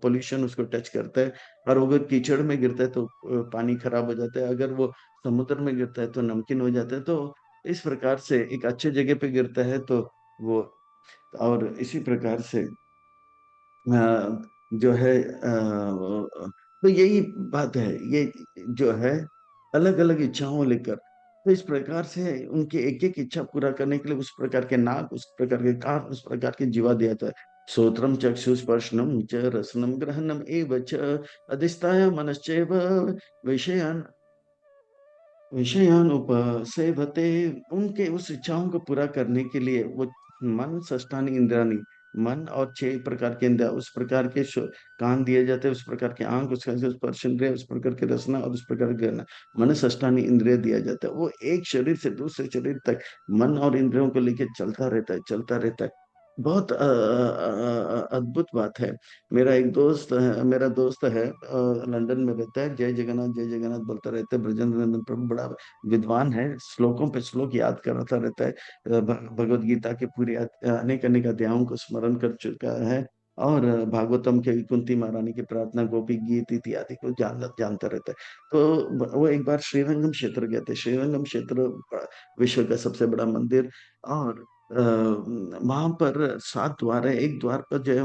पोल्यूशन उसको टच करता है, और अगर कीचड़ में गिरता है तो पानी खराब हो जाता है, अगर वो समुद्र में गिरता है तो नमकीन हो जाता है। तो इस प्रकार से एक अच्छे जगह पे गिरता है तो वो, और इसी प्रकार से जो है तो यही बात है, ये जो है अलग अलग इच्छाओं लेकर, तो इस प्रकार से उनके एक एक इच्छा पूरा करने के लिए उस प्रकार के नाक, उस प्रकार के कान, उस प्रकार के जीवा दिया था। श्रोत्रम चक्षुस्पर्शनम च रसनम ग्रहणम एव च अधिष्ठाय मनश्चैव विषयान विषयान उपसेवते। उनके उस इच्छाओं को पूरा करने के लिए वो मन, षष्ठानी इंद्रियानी, मन और 6 प्रकार के इंद्रिया, उस प्रकार के कान दिए जाते हैं, उस प्रकार के आंख, उस प्रकार के स्पर्श इंद्रिय, उस प्रकार के रसना, और उस प्रकार के गहना, मन षष्ठानी इंद्रिय दिया जाता है। वो एक शरीर से दूसरे शरीर तक मन और इंद्रियों को लेकर चलता रहता है, चलता रहता है। बहुत अद्भुत बात है। मेरा दोस्त है, लंदन में रहता है, जय जगन्नाथ बोलता रहता है, ब्रजेंद्र नंदन प्रभु बड़ा विद्वान है, श्लोकों पे श्लोक याद करता रहता है, भगवत गीता के पूरे अनेक अनेक अध्यायों को स्मरण कर चुका है, और भागवतम के कुंती महारानी की प्रार्थना, गोपी गीत इत्यादि को जानता रहता है। तो वो एक बार श्रीरंगम क्षेत्र गए थे, श्रीरंगम क्षेत्र विश्व का सबसे बड़ा मंदिर, और वहां पर 7 द्वार है, एक द्वार पर जो है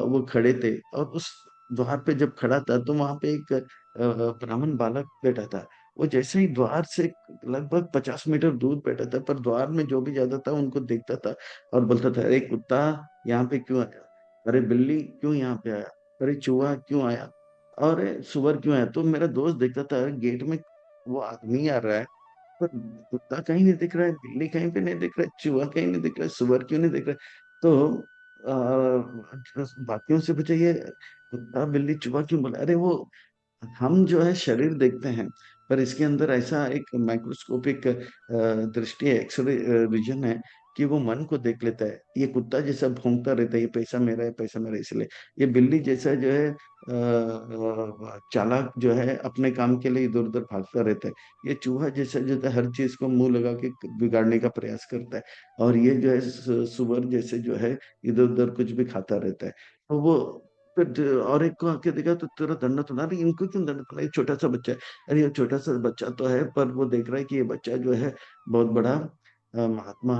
वो खड़े थे, और उस द्वार पे जब खड़ा था तो वहां पे एक ब्राह्मण बालक बैठा था। वो जैसे ही द्वार से लगभग 50 मीटर दूर बैठा था, पर द्वार में जो भी जाता था उनको देखता था, और बोलता था, अरे कुत्ता यहाँ पे क्यों आया, अरे बिल्ली क्यों यहाँ पे आया, अरे चूहा क्यों आया, और सुअर क्यों आया। तो मेरा दोस्त देखता था, गेट में वो आदमी आ रहा है, पर कुत्ता कहीं नहीं दिख रहा है, बिल्ली कहीं पे नहीं दिख रहा है, चूहा कहीं नहीं दिख रहा है, सुअर क्यों नहीं दिख रहा है। तो बाकियों से पूछे, ये कुत्ता बिल्ली चूहा क्यों बोला, अरे वो हम जो है शरीर देखते हैं, पर इसके अंदर ऐसा एक माइक्रोस्कोपिक दृष्टि है, एक्सरे विजन है, कि वो मन को देख लेता है। ये कुत्ता जैसा भौंकता रहता है, ये पैसा मेरा है, पैसा मेरा, इसलिए। ये बिल्ली जैसा जो है चालाक जो है, अपने काम के लिए इधर उधर भागता रहता है। ये चूहा जैसा जो है, हर चीज को मुंह लगा के बिगाड़ने का प्रयास करता है। और ये जो है सुअर जैसे जो है, इधर उधर कुछ भी खाता रहता है। तो वो फिर और एक को आके देखा तो तेरा दंड तो ना, अरे इनको क्यों दंड तो, ये छोटा सा बच्चा है। अरे ये छोटा सा बच्चा तो है, पर वो देख रहा है कि ये बच्चा जो है बहुत बड़ा महात्मा,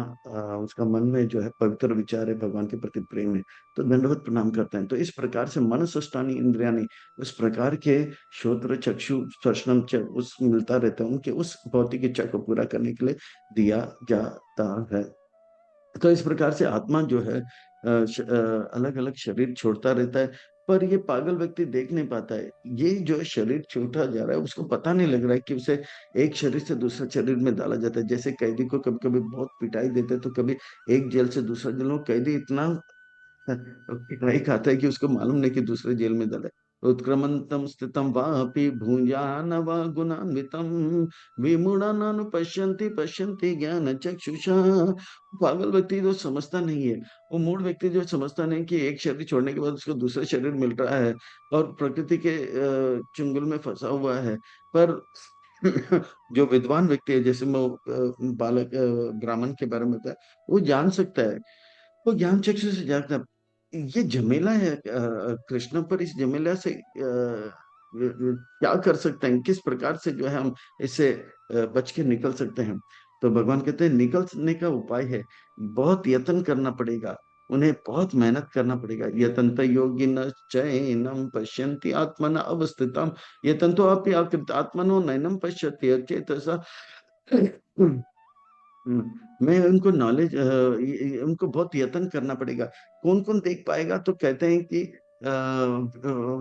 उसका मन में जो है पवित्र विचार है, भगवान के प्रति प्रेम है, तो दंडवत प्रणाम करते हैं। तो इस प्रकार से मन सष्टानी इंद्रियानी, उस प्रकार के श्रोत्र चक्षु स्पर्शनम उस मिलता रहता है, उनके उस भौतिक इच्छा को पूरा करने के लिए दिया जाता है। तो इस प्रकार से आत्मा जो है अलग अलग शरीर छोड़ता रहता है, पर ये पागल व्यक्ति देख नहीं पाता है। ये जो है शरीर छोटा जा रहा है, उसको पता नहीं लग रहा है कि उसे एक शरीर से दूसरे शरीर में डाला जाता है। जैसे कैदी को कभी कभी बहुत पिटाई देते हैं, तो कभी एक जेल से दूसरा जेल में, कैदी इतना पिटाई खाता है कि उसको मालूम नहीं कि दूसरे जेल में दल है। उत्क्रमंतम स्थितम वापि भुंजान वा गुणान्वितम विमूढ़ान पश्यन्ति पश्यन्ति ज्ञान चक्षुषा। पागल व्यक्ति जो समझता नहीं है, वो मूढ़ व्यक्ति जो समझता नहीं कि एक शरीर छोड़ने के बाद उसको दूसरा शरीर मिल रहा है और प्रकृति के चुंगल में फंसा हुआ है। पर जो विद्वान व्यक्ति है, जैसे मैं बालक ब्राह्मण के बारे में बताया, वो जान सकता है, वो ज्ञान चक्षु से जागता है। ये झमेला है कृष्ण पर, इस झमेला से क्या कर सकते हैं, किस प्रकार से जो है हम इससे बच के निकल सकते हैं। तो भगवान कहते हैं निकलने का उपाय है, बहुत यत्न करना पड़ेगा, उन्हें बहुत मेहनत करना पड़ेगा। यतन्त योगी न चैनम पश्यन्ति आत्मन अवस्थितम, यतन्तो अपि आकृत आत्मनो नैनम पश्यति अचेतसा। मैं उनको नॉलेज, उनको बहुत यत्न करना पड़ेगा। कौन कौन देख पाएगा, तो कहते हैं कि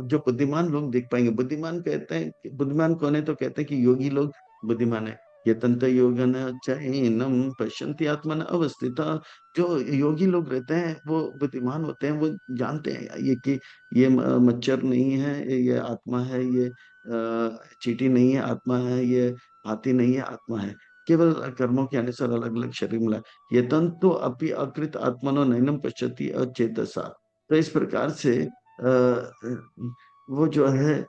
जो बुद्धिमान लोग देख पाएंगे। बुद्धिमान कहते हैं बुद्धिमान कौन है, तो कहते हैं कि योगी लोग बुद्धिमान है। यतन्त योगन चैनम पश्यन्ति आत्मन अवस्थिता। जो योगी लोग रहते हैं वो बुद्धिमान होते हैं, वो जानते हैं ये कि ये मच्छर नहीं है, ये आत्मा है, ये चींटी नहीं है, आत्मा है, ये हाथी नहीं है, आत्मा है। केवल कर्मों के अनुसार अलग अलग शरीर मिला। ये तंतु अपि अकृत आत्मनो नैनम पश्यति अचेतसा। तो इस प्रकार से वो जो है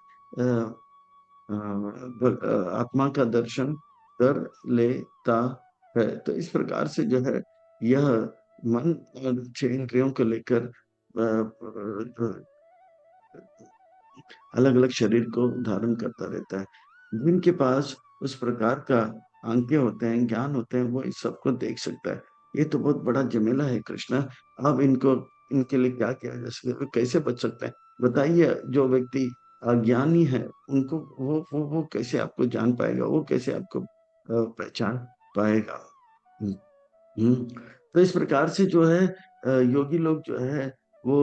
आत्मा का दर्शन कर लेता है। तो इस प्रकार से जो है यह मन और छह इंद्रियों को लेकर अलग अलग शरीर को धारण करता रहता है। जिनके पास उस प्रकार का आंखें होते हैं, ज्ञान होते हैं, वो इस सबको देख सकता है। ये तो बहुत बड़ा झमेला है कृष्णा। अब इनको, इनके लिए क्या किया जा सकता है, कैसे बच सकते हैं, बताइए। जो व्यक्ति अज्ञानी है, उनको वो कैसे आपको जान पाएगा, वो कैसे आपको पहचान पाएगा। हम्म, तो इस प्रकार से जो है योगी लोग जो है वो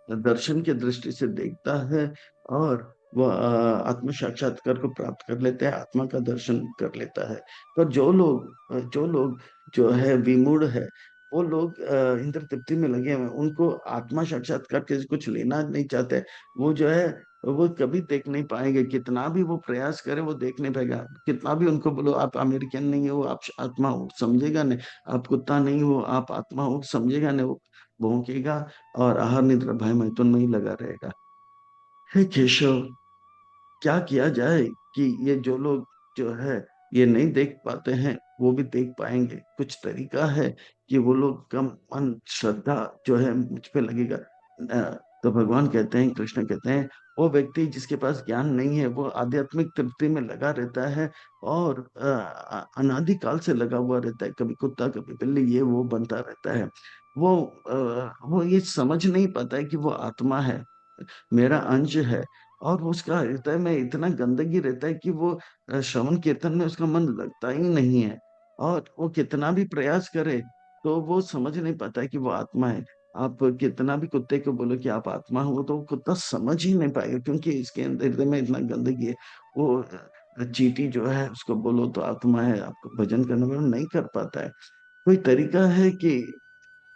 दर्शन की दृष्टि से देखता है, और वह आत्म साक्षात्कार को प्राप्त कर लेता है, आत्मा का दर्शन कर लेता है। पर जो लोग जो है विमूढ़ है, वो लोग इंद्र तृप्ति में लगे हुए हैं, उनको आत्मा साक्षात्कार के कुछ लेना नहीं चाहते। वो जो है वो कभी देख नहीं पाएंगे, कितना भी वो प्रयास करे वो देख नहीं पाएगा। कितना भी उनको बोलो आप अमेरिकन नहीं हो, आप आत्मा हो, समझेगा नहीं। आप कुत्ता नहीं हो, आप आत्मा हो, समझेगा नहीं। वो भौंकेगा और आहार निद्रा भय मैथुन में ही लगा रहेगा। हे केशव, क्या किया जाए कि ये जो लोग जो है ये नहीं देख पाते हैं, वो भी देख पाएंगे। कुछ तरीका है कि वो लोग कम मन श्रद्धा जो है मुझ पे लगेगा। तो भगवान कहते हैं, कृष्ण कहते हैं, वो व्यक्ति जिसके पास ज्ञान नहीं है, वो आध्यात्मिक तृप्ति में लगा रहता है और अनादि काल से लगा हुआ रहता है। कभी कुत्ता कभी बिल्ली, ये वो बनता रहता है। वो ये समझ नहीं पाता है कि वो आत्मा है, मेरा अंश है। और उसका हृदय में इतना गंदगी रहता है कि वो श्रवण कीर्तन में उसका मन लगता ही नहीं है। और वो कितना भी प्रयास करे, तो वो समझ नहीं पाता है कि वो आत्मा है। आप कितना भी कुत्ते को बोलो कि आप आत्मा हो, तो वो कुत्ता समझ ही नहीं पाएगा, क्योंकि इसके अंदर हृदय में इतना गंदगी है। वो चींटी जो है उसको बोलो तो आत्मा है, आपको भजन करने में वो नहीं कर पाता है। कोई तरीका है कि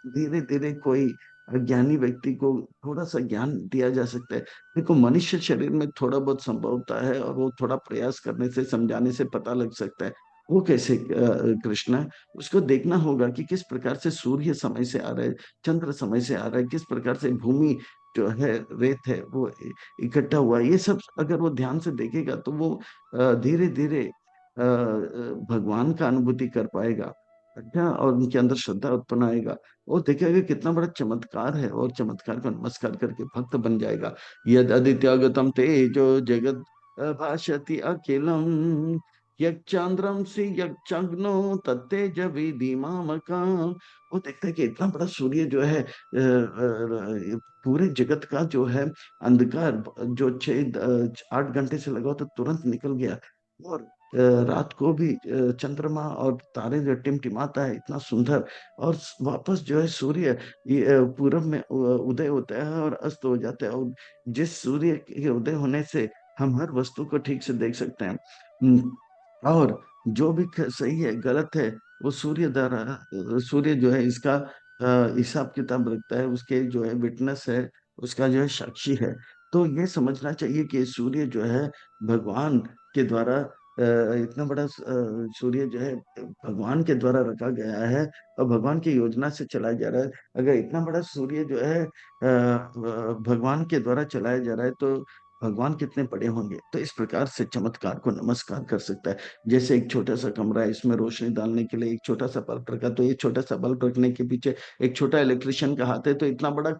धीरे धीरे कोई अज्ञानी व्यक्ति को थोड़ा सा ज्ञान दिया जा सकता है? देखो, मनुष्य शरीर में थोड़ा बहुत संभव होता है, और वो थोड़ा प्रयास करने से, समझाने से पता लग सकता है। वो कैसे कृष्ण, उसको देखना होगा कि किस प्रकार से सूर्य समय से आ रहा है, चंद्र समय से आ रहा है, किस प्रकार से भूमि जो है, रेत है वो इकट्ठा हुआ है। ये सब अगर वो ध्यान से देखेगा तो वो धीरे धीरे भगवान का अनुभूति कर पाएगा। अच्छा, और उनके अंदर श्रद्धा उत्पन्न आएगा। वो देखेगा कितना बड़ा चमत्कार है, और चमत्कार को नमस्कार करके भक्त बन जाएगा। यद आदित्यागतम तेजो जगत भाषति अखिलम, यक्षांद्रम से यक्षग्नो तत्तेज विधिमामकाम। वो देखता है कि इतना बड़ा सूर्य जो है पूरे जगत का जो है अंधकार, जो 6 8 घंटे से लगा हो तो तुरंत निकल गया। और रात को भी चंद्रमा और तारे जो टिमटिमाता है इतना सुंदर। और वापस जो है सूर्य ये पूरब में उदय होता है और अस्त हो जाता है। और जिस सूर्य के उदय होने से हम हर वस्तु को ठीक से देख सकते हैं। और जो भी सही है गलत है वो सूर्य द्वारा, सूर्य जो है इसका हिसाब किताब रखता है, उसके जो है विटनेस है, उसका जो है साक्षी है। तो ये समझना चाहिए कि सूर्य जो है भगवान के द्वारा इतना बड़ा सूर्य जो है भगवान के द्वारा रखा गया है, और भगवान की योजना से चलाया जा रहा है। अगर इतना बड़ा सूर्य जो है भगवान के द्वारा चलाया जा रहा है तो भगवान कितने बड़े होंगे। तो इस प्रकार से चमत्कार को नमस्कार कर सकता है। जैसे एक छोटा सा कमरा है, इसमें रोशनी डालने के लिए एक छोटा सा बल्ब रखा, तो ये छोटा सा बल्ब रखने के पीछे एक छोटा इलेक्ट्रिशियन का हाथ है। तो इतना बड़ा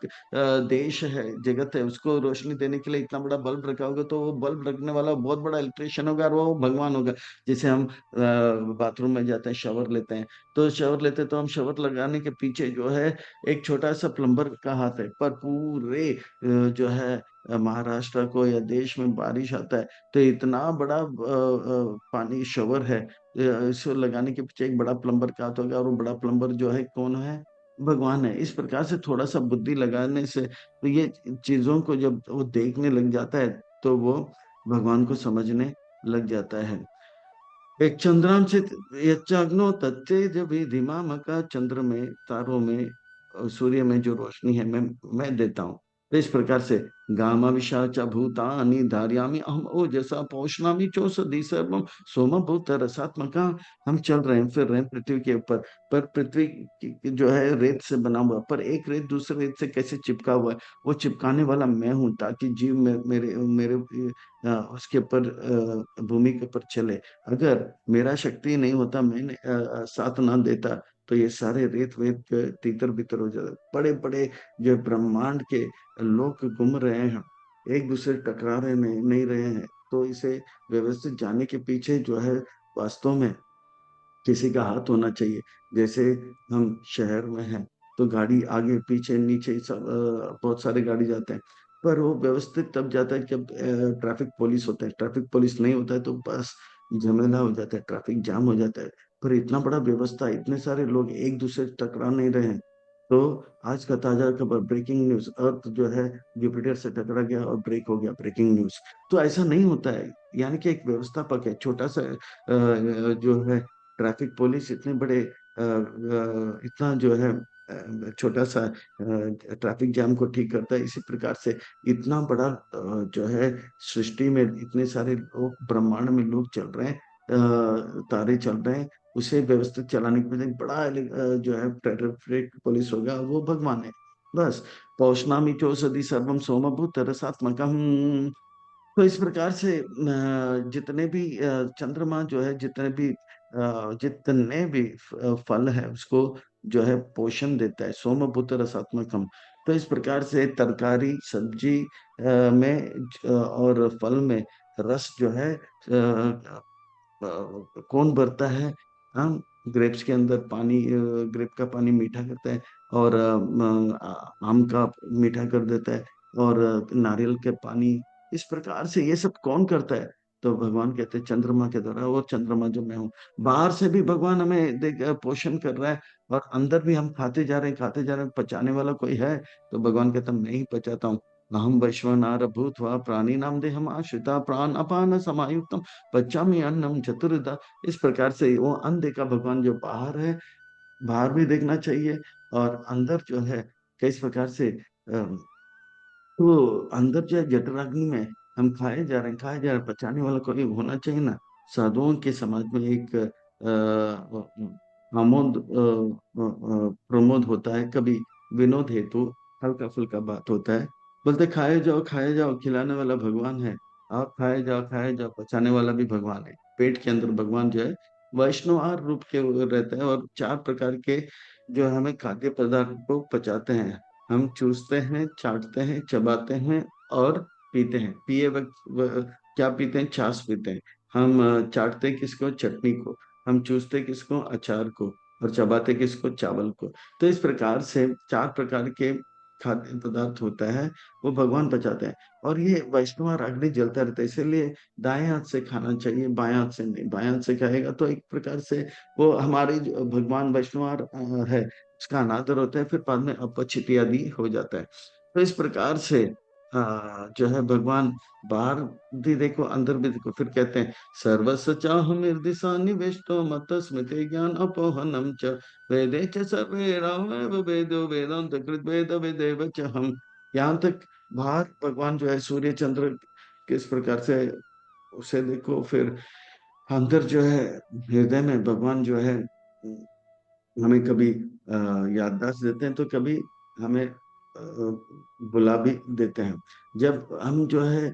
देश है, जगत है, उसको रोशनी देने के लिए इतना बड़ा बल्ब रखा होगा, तो वो बल्ब रखने वाला बहुत बड़ा इलेक्ट्रिशियन होगा और वो भगवान होगा। जैसे हम बाथरूम में जाते हैं, शावर लेते हैं, तो शावर लेते हैं तो हम शावर लगाने के पीछे जो है एक छोटा सा प्लम्बर का हाथ है। पर पूरे जो है महाराष्ट्र को या देश में बारिश आता है तो इतना बड़ा पानी शवर है, इसको लगाने के पीछे एक बड़ा प्लम्बर का हाथ होगा। और वो बड़ा प्लम्बर जो है कौन है? भगवान है। इस प्रकार से थोड़ा सा बुद्धि लगाने से तो ये चीजों को जब वो देखने लग जाता है तो वो भगवान को समझने लग जाता है। एक चंद्रांश से यच्चाग्नो तत्तेज विधिमा का, चंद्र में, तारों में, सूर्य में जो रोशनी है मैं देता हूँ। तो इस प्रकार से गामा विशाचा भूतानि धारयामि अहम ओजसा पौषणामि चौषधि सर्वम सोम भूत रसात्मका। हम चल रहे हैं, फिर रहे हैं पृथ्वी के ऊपर। पर पृथ्वी जो है रेत से बना हुआ, पर एक रेत दूसरे रेत से कैसे चिपका हुआ है? वो चिपकाने वाला मैं हूं, ताकि जीव मेरे मेरे उसके ऊपर भूमि के ऊपर चले। अगर मेरा शक्ति नहीं होता, मैंने साथ ना देता, तो ये सारे रेत वेत के तीतर बितर हो जाते। बड़े बड़े जो ब्रह्मांड के लोग घूम रहे हैं, एक दूसरे से टकरा रहे नहीं रहे हैं। तो इसे व्यवस्थित जाने के पीछे जो है वास्तव में किसी का हाथ होना चाहिए। जैसे हम शहर में हैं तो गाड़ी आगे पीछे नीचे सब बहुत सारे गाड़ी जाते हैं। पर वो व्यवस्थित तब जाता है जब ट्रैफिक पुलिस होता है। ट्रैफिक पुलिस नहीं होता है तो बस झमेला हो जाता है, ट्रैफिक जाम हो जाता है। पर इतना बड़ा व्यवस्था, इतने सारे लोग एक दूसरे से टकरा नहीं रहे हैं। तो आज का ताजा खबर, ब्रेकिंग न्यूज, अर्थ जो है जुपिटर से टकरा गया और ब्रेक हो गया, ब्रेकिंग न्यूज। तो ऐसा नहीं होता है। यानी कि एक व्यवस्थापक है, छोटा सा जो है ट्रैफिक पुलिस इतने बड़े इतना जो है छोटा सा ट्रैफिक जाम को ठीक करता है। इसी प्रकार से इतना बड़ा जो है सृष्टि में इतने सारे लोग, ब्रह्मांड में लोग चल रहे हैं, तारे चल रहे हैं, उसे व्यवस्थित चलाने के लिए एक बड़ा जो है ट्रैफिक पुलिस होगा, वो भगवान है। बस पौषणामि चौषधि सर्वम सोमभूत रसात्मकम। तो इस प्रकार से जितने भी चंद्रमा जो है, जितने भी फल है उसको जो है पोषण देता है, सोमभूत रसात्मकम। तो इस प्रकार से तरकारी सब्जी में और फल में रस जो है कौन भरता है? हम ग्रेप्स के अंदर पानी, ग्रेप का पानी मीठा करता है, और आम का मीठा कर देता है, और नारियल के पानी। इस प्रकार से ये सब कौन करता है? तो भगवान कहते हैं चंद्रमा के द्वारा। और चंद्रमा जो मैं हूँ, बाहर से भी भगवान हमें देख पोषण कर रहा है, और अंदर भी हम खाते जा रहे हैं, खाते जा रहे हैं। पचाने वाला कोई है? तो भगवान कहता है मैं ही पचाता हूँ। अहम वैश्वानर भूत्वा प्राणी नाम देहम आश्रिता प्राण अपान समायुक्तम पचामी अन्नम चतुर्विधा। इस प्रकार से वो अन्न देखा भगवान जो बाहर है, बाहर भी देखना चाहिए, और अंदर जो है किस प्रकार से तो अंदर जो है जठराग्नि में हम खाए जा रहे हैं, खाए जा रहे हैं, पचाने वाला कोई होना चाहिए ना। साधुओं के समाज में एक आमोद प्रमोद होता है, कभी विनोद हेतु हल्का फुल्का बात होता है। बोलते खाए जाओ, खिलाने वाला भगवान है। आप खाए जाओ, पचाने वाला भी भगवान है। पेट के अंदर भगवान जो है वैष्णवार रूप के वो रहते हैं, और चार प्रकार के जो हमें खाद्य पदार्थ को पचाते हैं। हम चूसते हैं, चाटते हैं, चबाते हैं और पीते हैं। क्या पीते हैं? छाछ पीते हैं। हम चाटते किसको? चटनी को। हम चूसते किसको? अचार को। और चबाते किसको? चावल को। तो इस प्रकार से चार प्रकार के खाद्य पदार्थ होता है, वो भगवान पचाते हैं। और ये वैष्णव अग्नि जलता रहता है, इसीलिए दाएं हाथ से खाना चाहिए, बाएं हाथ से नहीं। बाएं हाथ से खाएगा तो एक प्रकार से वो हमारी जो भगवान वैष्णव है उसका अनादर होता है, फिर बाद में अपचित आदि हो जाता है। तो इस प्रकार से जो है भगवान बाहर भी देखो, अंदर भी देखो। फिर कहते हैं सर्वस्य चाहम हृदि निविष्टो मत स्मृति ज्ञान अपोहनम च वेदे च सर्वे रामेव वेदो वेदांत कृत वेद वेदेव च हम। यहाँ तक बाहर भगवान जो है सूर्य चंद्र किस प्रकार से उसे देखो, फिर अंदर जो है हृदय में भगवान जो है हमें कभी याददाश्त देते हैं, तो कभी हमें बुला भी देते हैं। जब हम जो है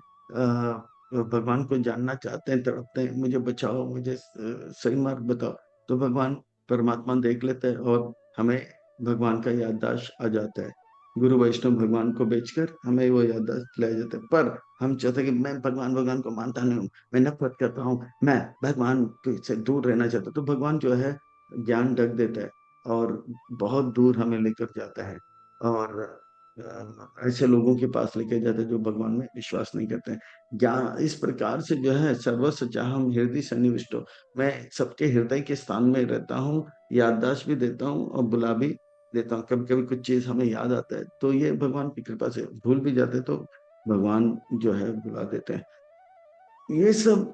भगवान को जानना चाहते हैं, तड़पते हैं, मुझे बचाओ, मुझे सही मार्ग बताओ, तो भगवान परमात्मा देख लेते हैं और हमें भगवान का याददाश्त आ जाता है। गुरु वैष्णव भगवान को बेचकर हमें वो याददाश्त दिलाया जाता है। पर हम चाहते हैं कि मैं भगवान भगवान को मानता नहीं हूँ, मैं नफरत करता हूँ, मैं भगवान से दूर रहना चाहता हूँ, तो भगवान जो है ज्ञान ढक देता है और बहुत दूर हमें लेकर जाता है। और ऐसे लोगों के पास लेके जाता है जो भगवान में विश्वास नहीं करते हैं। ज्ञान इस प्रकार से जो है सर्वस्व चाहम हृदय सन्निविष्टो, मैं सबके हृदय के स्थान में रहता हूँ, याददाश्त भी देता हूँ और बुला भी देता हूँ। कभी कभी कुछ चीज हमें याद आता है तो ये भगवान की कृपा से, भूल भी जाते हैं तो भगवान जो है बुला देते हैं। ये सब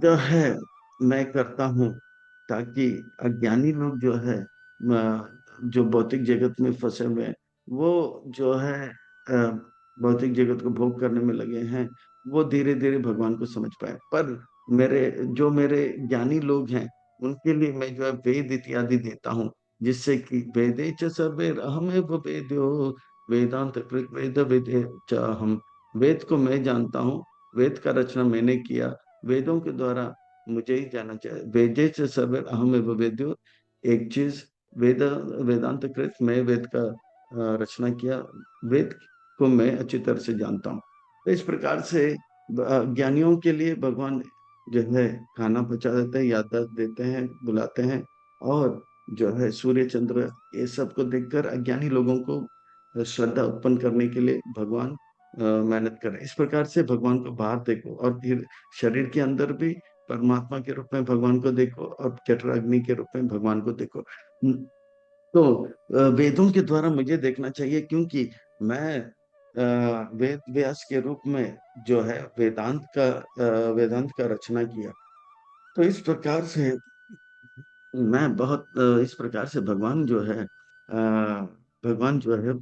जो है मैं करता हूँ ताकि अज्ञानी लोग जो है जो भौतिक जगत में फंसे हुए हैं, वो जो है भौतिक जगत को भोग करने में लगे हैं, वो धीरे धीरे भगवान को समझ पाए। पर मेरे ज्ञानी लोग हैं, उनके लिए मैं जो है वेद इत्यादि देता हूँ, जिससे कि वेदे च सर्वे अहमेव वेद्यो वेदांत कृत वेद वेदे च हम। वेद को मैं जानता हूँ, वेद का रचना मैंने किया, वेदों के द्वारा मुझे ही जाना चाहिए। वेदे से सर्वे अहम एवं वेद्यो, एक चीज वेद वेदांत कृत, मैं वेद का रचना किया, वेद को मैं अच्छी तरह से जानता हूँ। तो इस प्रकार से ज्ञानियों के लिए भगवान जो है खाना पहुंचा देते हैं, याददाश्त देते हैं, बुलाते हैं। और जो है सूर्य चंद्र ये सब को देखकर अज्ञानी लोगों को श्रद्धा उत्पन्न करने के लिए भगवान मेहनत करें। इस प्रकार से भगवान को बाहर देखो और फिर शरीर के अंदर भी परमात्मा के रूप में भगवान को देखो और जठर अग्नि के रूप में भगवान को देखो। तो वेदों के द्वारा मुझे देखना चाहिए, क्योंकि मैं वेद व्यास के रूप में जो है वेदांत का रचना किया। तो इस प्रकार से मैं बहुत इस प्रकार से भगवान जो है भगवान जो है,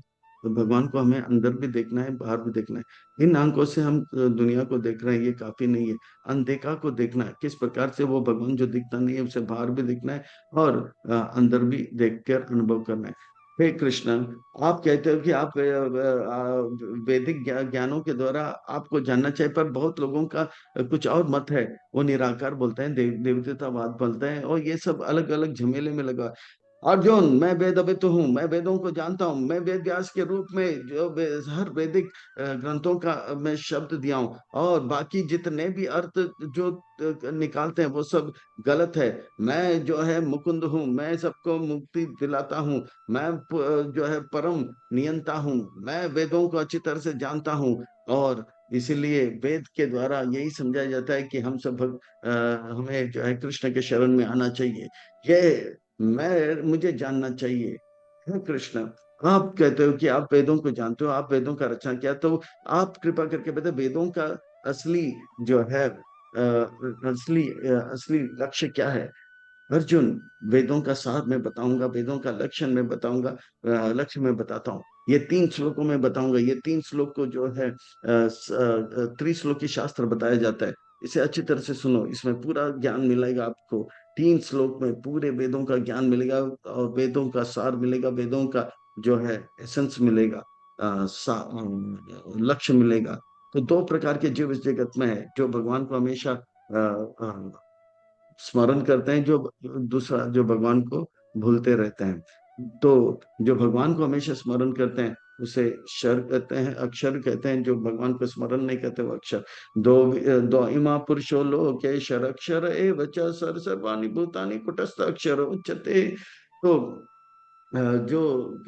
तो भगवान को हमें अंदर भी देखना है, बाहर भी देखना है। इन आंखों से हम दुनिया को देख रहे हैं, ये काफी नहीं है। अनदेखा को देखना है, किस प्रकार से वो भगवान जो दिखता नहीं है उसे बाहर भी देखना है और अंदर भी देख कर अनुभव करना है। हे कृष्ण, आप कहते हो कि आप वैदिक ज्ञानों के द्वारा आपको जानना चाहिए, पर बहुत लोगों का कुछ और मत है। वो निराकार बोलते हैं, देवतावाद बोलते हैं, और ये सब अलग अलग झमेले में लगा। अर्जुन, मैं वेदवित हूँ, मैं वेदों को जानता हूँ, मैं वेद व्यास के रूप में जो हर वैदिक ग्रंथों का मैं शब्द दिया हूँ, और बाकी जितने भी अर्थ जो निकालते हैं वो सब गलत है। मैं जो है मुकुंद हूँ, मैं सबको मुक्ति दिलाता हूँ, मैं जो है परम नियंता हूँ, मैं वेदों को अच्छी तरह से जानता हूँ। और इसीलिए वेद के द्वारा यही समझाया जाता है कि हम सब हमें जो है कृष्ण के शरण में आना चाहिए। ये मुझे जानना चाहिए। हे कृष्ण, आप कहते हो कि आप वेदों को जानते हो, आप वेदों का रचना किया, तो आप कृपा करके बताए वेदों का असली जो है असली लक्ष्य क्या है। अर्जुन, वेदों का सार मैं बताऊंगा, वेदों का लक्षण मैं बताऊंगा, लक्ष्य मैं बताता हूँ। ये 3 श्लोकों में बताऊंगा। ये 3 श्लोक को जो है त्रिश्लोकी शास्त्र बताया जाता है। इसे अच्छी तरह से सुनो, इसमें पूरा ज्ञान मिलेगा आपको। 3 श्लोक में पूरे वेदों का ज्ञान मिलेगा और वेदों का सार मिलेगा, वेदों का जो है एसेंस मिलेगा, लक्ष्य मिलेगा। तो दो प्रकार के जीव इस जगत में है, जो भगवान को हमेशा स्मरण करते हैं, जो दूसरा जो भगवान को भूलते रहते हैं। तो जो भगवान को हमेशा स्मरण करते हैं उसे क्षर कहते हैं, अक्षर कहते हैं। जो भगवान को स्मरण नहीं करते वो अक्षर। दो इमा पुरुषो लोके क्षर अक्षर एव च सर सर्वाणि भूतानि कुटस्थ अक्षर उच्यते। तो जो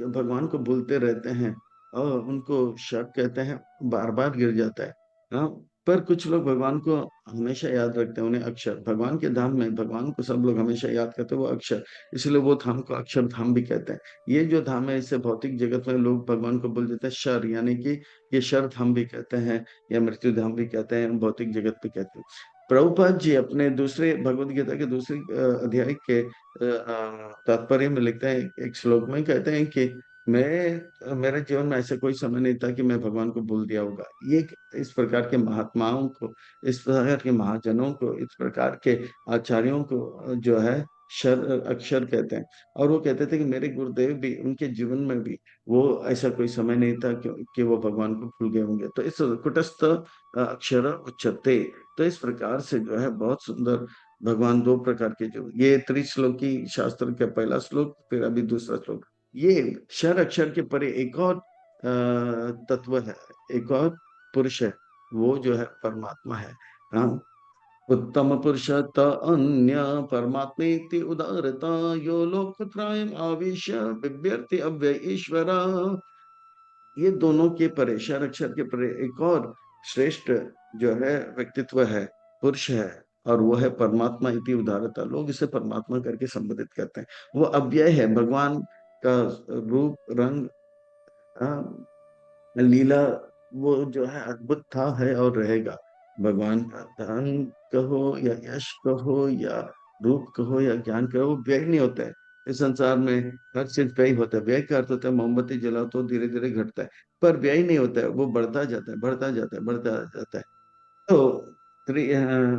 भगवान को भूलते रहते हैं और उनको शक कहते हैं, बार बार गिर जाता है। हाँ, पर कुछ लोग भगवान को हमेशा याद रखते हैं, उन्हें अक्षर, भगवान के धाम में भगवान को सब लोग हमेशा याद करते हैं, वो अक्षर, इसलिए वो धाम को अक्षर धाम भी कहते हैं। ये जो धाम है इसे भौतिक जगत में लोग भगवान को बोल देते हैं शर, यानी कि ये शर धाम भी कहते हैं या मृत्यु धाम भी कहते हैं, भौतिक जगत भी कहते हैं। प्रभुपाद जी अपने दूसरे भगवत गीता के दूसरे अध्याय के तात्पर्य में लिखते हैं, एक श्लोक में कहते हैं कि मैं, मेरे जीवन में ऐसा कोई समय नहीं था कि मैं भगवान को भूल दिया होगा। ये इस प्रकार के महात्माओं को, इस प्रकार के महाजनों को, इस प्रकार के आचार्यों को जो है शर अक्षर कहते हैं। और वो कहते थे कि मेरे गुरुदेव भी, उनके जीवन में भी वो ऐसा कोई समय नहीं था कि वो भगवान को भूल गए होंगे। तो इस कुटस्थ अक्षर उच्चते। तो इस प्रकार से जो है बहुत सुंदर भगवान दो प्रकार के, जो ये त्रिश्लोकी शास्त्र का पहला श्लोक, फिर अभी दूसरा श्लोक। ये क्षर अक्षर के परे एक और तत्व है, एक और पुरुष है, वो जो है परमात्मा है। हाँ, उत्तम पुरुष त अन्य परमात्मेति उदारता यो लोकत्रयम् आविश्य बिभ्यर्ति अव्यय ईश्वरा। ये दोनों के परे, क्षर अक्षर के परे एक और श्रेष्ठ जो है व्यक्तित्व है, पुरुष है, और वो है परमात्मा इति उदारता। लोग इसे परमात्मा करके संबोधित करते हैं। वो अव्यय है, भगवान का रूप रंग, हाँ, लीला, वो जो है अद्भुत था, है और रहेगा। भगवान का धन कहो या यश कहो या रूप कहो या ज्ञान कहो, वो व्यय नहीं होता है। इस संसार में हर चीज व्यय होता है। व्यय का अर्थ होता है मोमबत्ती जलाओ तो धीरे धीरे घटता है, पर व्यय नहीं होता है, वो बढ़ता जाता है, बढ़ता जाता है, बढ़ता जाता है। तो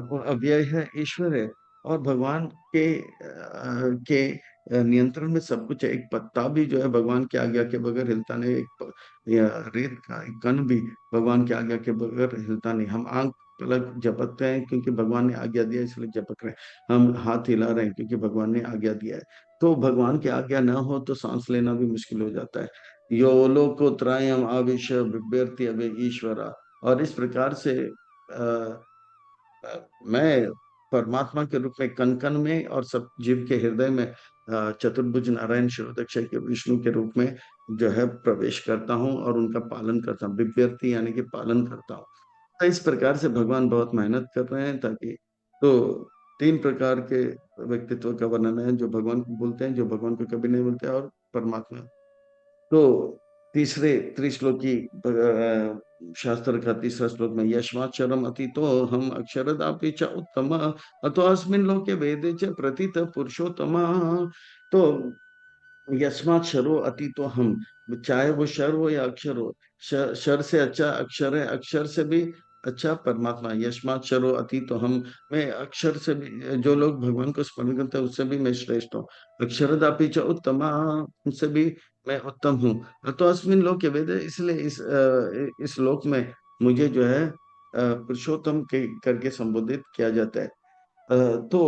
वो अव्यय है, ईश्वर है। और भगवान के नियंत्रण में सब कुछ है। एक पत्ता भी जो है भगवान की आज्ञा के बगैर हिलता नहीं। या रेत का एक कण भी भगवान की आज्ञा के बगैर हिलता नहीं। हम आंख पलक झपकते हैं क्योंकि भगवान ने आज्ञा दिया, इसलिए झपक रहे हैं। हम हाथ हिला रहे हैं क्योंकि भगवान ने आज्ञा दिया है। तो भगवान की आज्ञा ना हो तो सांस लेना भी मुश्किल हो जाता है। यो लोकोत्रयम् आविश्य बिभ्यर्ति अभय ईश्वरा। और इस प्रकार से मैं परमात्मा के रूप में कण कण में और सब जीव के हृदय में चतुर्भुज नारायण शिरोदक्ष के विष्णु के रूप में जो है प्रवेश करता हूँ और उनका पालन करता हूँ। बिभ्यर्थी यानी कि पालन करता हूँ। तो इस प्रकार से भगवान बहुत मेहनत कर रहे हैं ताकि, तो 3 प्रकार के व्यक्तित्व का वर्णन है, जो भगवान को बोलते हैं, जो भगवान को कभी नहीं बोलते, और परमात्मा। तो तीसरे त्रिश्लोकी शास्त्र का तीसरा श्लोक में यस्माक्षरम अतीतो हम अक्षरदापि च उत्तम अतो अस्मिन् लोके वेदे च प्रथित पुरुषोत्तम। तो यस्माक्षरो अतीतो हम, चाहे वो शर हो या अक्षर हो, शर से अच्छा अक्षर है, अक्षर से भी अच्छा परमात्मा। यस्माक्षरो अतीतो हम, मैं अक्षर से भी, जो लोग भगवान को स्मरण करते हैं उससे भी मैं श्रेष्ठ हूँ। अक्षरदापि च उत्तम, उनसे भी मैं उत्तम हूँ। तो अस्मिन लोके वेद, इसलिए इस लोक में मुझे जो है पुरुषोत्तम के करके संबोधित किया जाता है। तो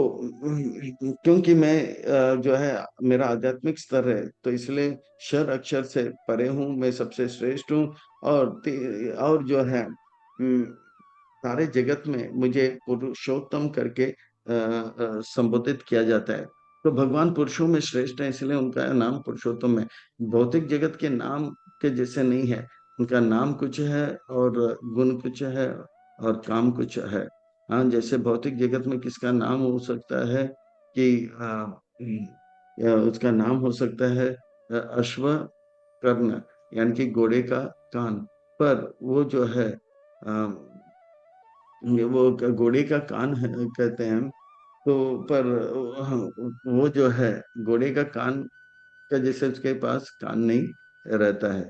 क्योंकि मैं जो है मेरा आध्यात्मिक स्तर है, तो इसलिए शर अक्षर से परे हूँ, मैं सबसे श्रेष्ठ हूँ। और जो है सारे जगत में मुझे पुरुषोत्तम करके संबोधित किया जाता है। तो भगवान पुरुषों में श्रेष्ठ है, इसलिए उनका नाम पुरुषोत्तम है। भौतिक जगत के नाम के जैसे नहीं है। उनका नाम कुछ है और गुण कुछ है और काम कुछ है। हाँ, जैसे भौतिक जगत में किसका नाम हो सकता है कि या उसका नाम हो सकता है अश्व कर्ण, यानी कि घोड़े का कान। पर वो जो है वो घोड़े का कान है कहते हैं। तो पर वो जो है घोड़े का कान का जैसे उसके पास कान नहीं रहता है।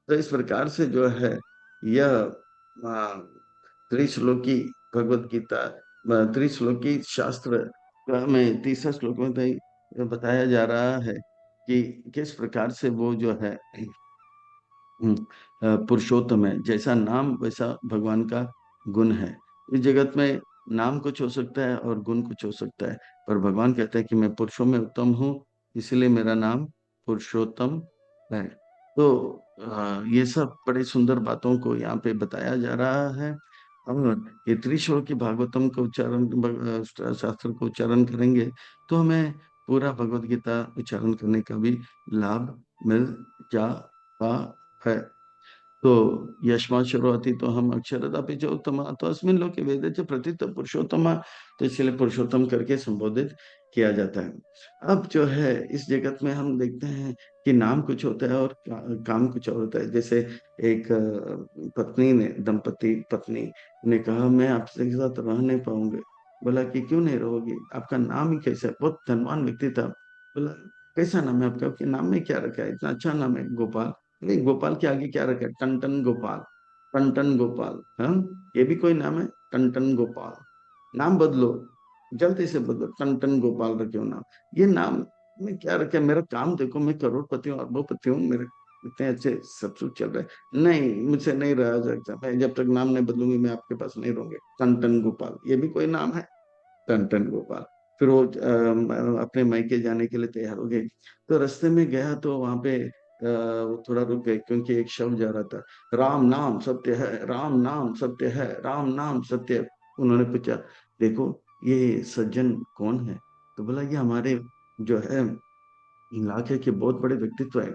तो इस प्रकार से जो है यह त्रिश्लोकी भगवत गीता, त्रिश्लोकी शास्त्र में तीसरा श्लोक में भाई बताया जा रहा है कि किस प्रकार से वो जो है पुरुषोत्तम है। जैसा नाम वैसा भगवान का गुण है। इस जगत में नाम कुछ हो सकता है और गुण कुछ हो सकता है, पर भगवान कहते हैं कि मैं पुरुषों में उत्तम हूँ, इसलिए मेरा नाम पुरुषोत्तम है। तो ये सब बड़ी सुंदर बातों को यहाँ पे बताया जा रहा है। और ये त्रिश्लोक की भागवतम को उच्चारण शास्त्र को उच्चारण करेंगे तो हमें पूरा भगवत गीता उच्चारण करने का भी लाभ मिल जाता है। तो यस्मात् शरोति तो हम अक्षरदापि च उत्तमा तो अस्मिन् लोके वेदे च प्रथित पुरुषोत्तमा, तो इसलिए पुरुषोत्तम करके संबोधित किया जाता है। अब जो है इस जगत में हम देखते हैं कि नाम कुछ होता है और काम कुछ और होता है। जैसे एक पत्नी ने दंपति पत्नी ने कहा मैं आपके साथ रह नहीं पाऊंगी। बोला कि क्यों नहीं रहोगी, आपका नाम ही कैसा है? बहुत धनवान व्यक्ति था। बोला कैसा नाम है आपका? आपके नाम में क्या रखा है? इतना अच्छा नाम है गोपाल। नहीं, गोपाल के आगे क्या रखा है? टन गोपाल। टन गोपाल, हाँ, ये भी कोई नाम है? टन गोपाल। नाम बदलो, जल्दी से बदलो, टन गोपाल रखो नाम। ये नाम में क्या रखे? मेरा काम देखो, मैं करोड़पति हूँ, अरबोपति हूँ, मेरे इतने अच्छे सब कुछ चल रहा है। नहीं, मुझसे नहीं रहा जा सकता, मैं जब तक नाम नहीं बदलूंगी मैं आपके पास नहीं रहूंगी। टन गोपाल, ये भी कोई नाम है? टन गोपाल। फिर वो अपने मायके जाने के लिए तैयार हो गई। तो रास्ते में गया तो वहां पे वो थोड़ा रुक गए क्योंकि एक शब्द जा रहा था, राम नाम सत्य है, राम नाम सत्य है, राम नाम सत्य है। उन्होंने पूछा देखो ये सज्जन कौन है? तो बोला ये हमारे जो है इलाके के बहुत बड़े व्यक्तित्व है।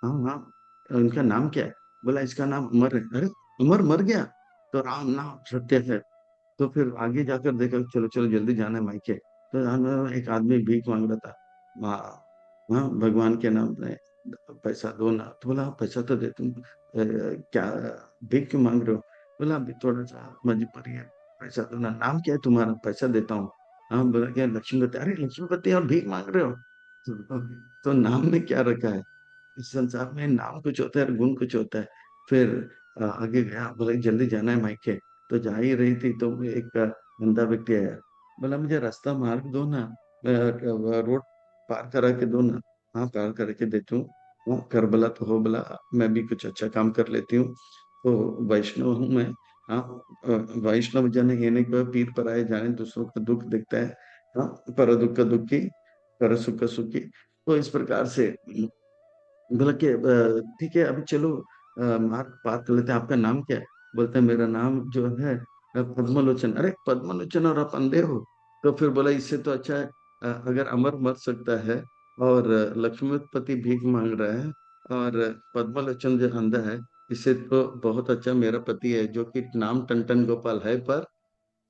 हाँ हाँ, इनका नाम क्या है? बोला इसका नाम उमर है। अरे उमर मर गया? तो राम नाम सत्य है। तो फिर आगे जाकर देखा, चलो चलो जल्दी जाना है मायके। तो एक आदमी भीख मांग रहा था। वहाँ वहाँ भगवान के नाम में पैसा दो ना। तो बोला पैसा तो दे तुम, क्या भीख क्यों मांग रहे हो? बोला अभी थोड़ा सा मजबूरी है, पैसा दो ना। नाम क्या है तुम्हारा? पैसा देता हूँ। हाँ, बोला क्या? लक्ष्मीपति। अरे लक्ष्मीपति और भीख मांग रहे हो? तो नाम में क्या रखा है? इस संसार में नाम कुछ होता है और गुण कुछ होता है। फिर आगे गया, बोला जल्दी जाना है मायके। तो जा ही रही थी तो एक बंदा व्यक्ति आया। बोला मुझे रास्ता मार्ग दो ना, रोड पार करा के दो ना। हाँ पार करके देती हूँ। हाँ कर भला तो हो भला, मैं भी कुछ अच्छा काम कर लेती हूँ। तो वैष्णव हूँ मैं। हाँ, वैष्णव जन ये नहीं कहो पीर पर आए जाने, दूसरों का दुख देखता है। हाँ, पर दुख का दुखी, कर सुख का सुखी। तो इस प्रकार से बोला कि ठीक है अभी चलो मार्ग बात कर लेते हैं, आपका नाम क्या है? बोलते हैं मेरा नाम जो है पद्मलोचन। अरे पद्मलोचन और आप अंधे हो? तो फिर बोला इससे तो अच्छा है अगर अमर मर सकता है और लक्ष्मीपति भीख मांग रहा है और पद्मलोचन जो अंधा है, इससे तो बहुत अच्छा मेरा पति है जो कि नाम टन गोपाल है पर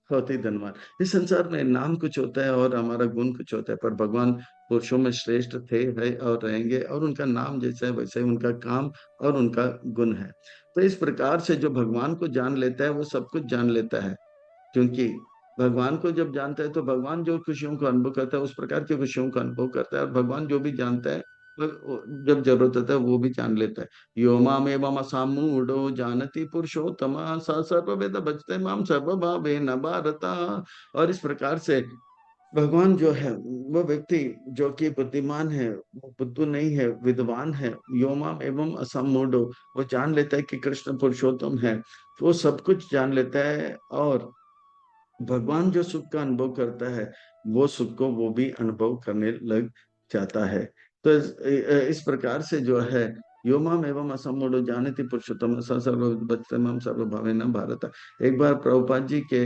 बहुत ही धन्यवाद। इस संसार में नाम कुछ होता है और हमारा गुण कुछ होता है, पर भगवान पुरुषों में श्रेष्ठ थे, है और रहेंगे, और उनका नाम जैसा है वैसे ही उनका काम और उनका गुण है। तो इस प्रकार से जो भगवान को जान लेता है वो सब कुछ जान लेता है। क्योंकि भगवान को जब जानता है तो भगवान जो खुशियों को अनुभव करता है उस प्रकार की खुशियों का अनुभव करता है, और भगवान जो भी जानता है जब जरूरत होता है वो भी जान लेता है। यो मामेवम असामूढ़ो जानति पुरुषोत्तम, स सर्ववेद भजते माम सर्वभावेन भारता। और इस प्रकार से भगवान जो है वो व्यक्ति जो कि बुद्धिमान है, वो बुद्धू नहीं है, विद्वान है। योमाम एवं असमूढ़ो, वो जान लेता है कि कृष्ण पुरुषोत्तम है, वो सब कुछ जान लेता है। और भगवान जो सुख का अनुभव करता है वो सुख को वो भी अनुभव करने लग जाता है। तो इस प्रकार से जो है योमाम एवं असमूढ़ जानति पुरुषोत्तम स सर्वभूतम सर्वभावेन भारत। एक बार प्रभुपाद जी के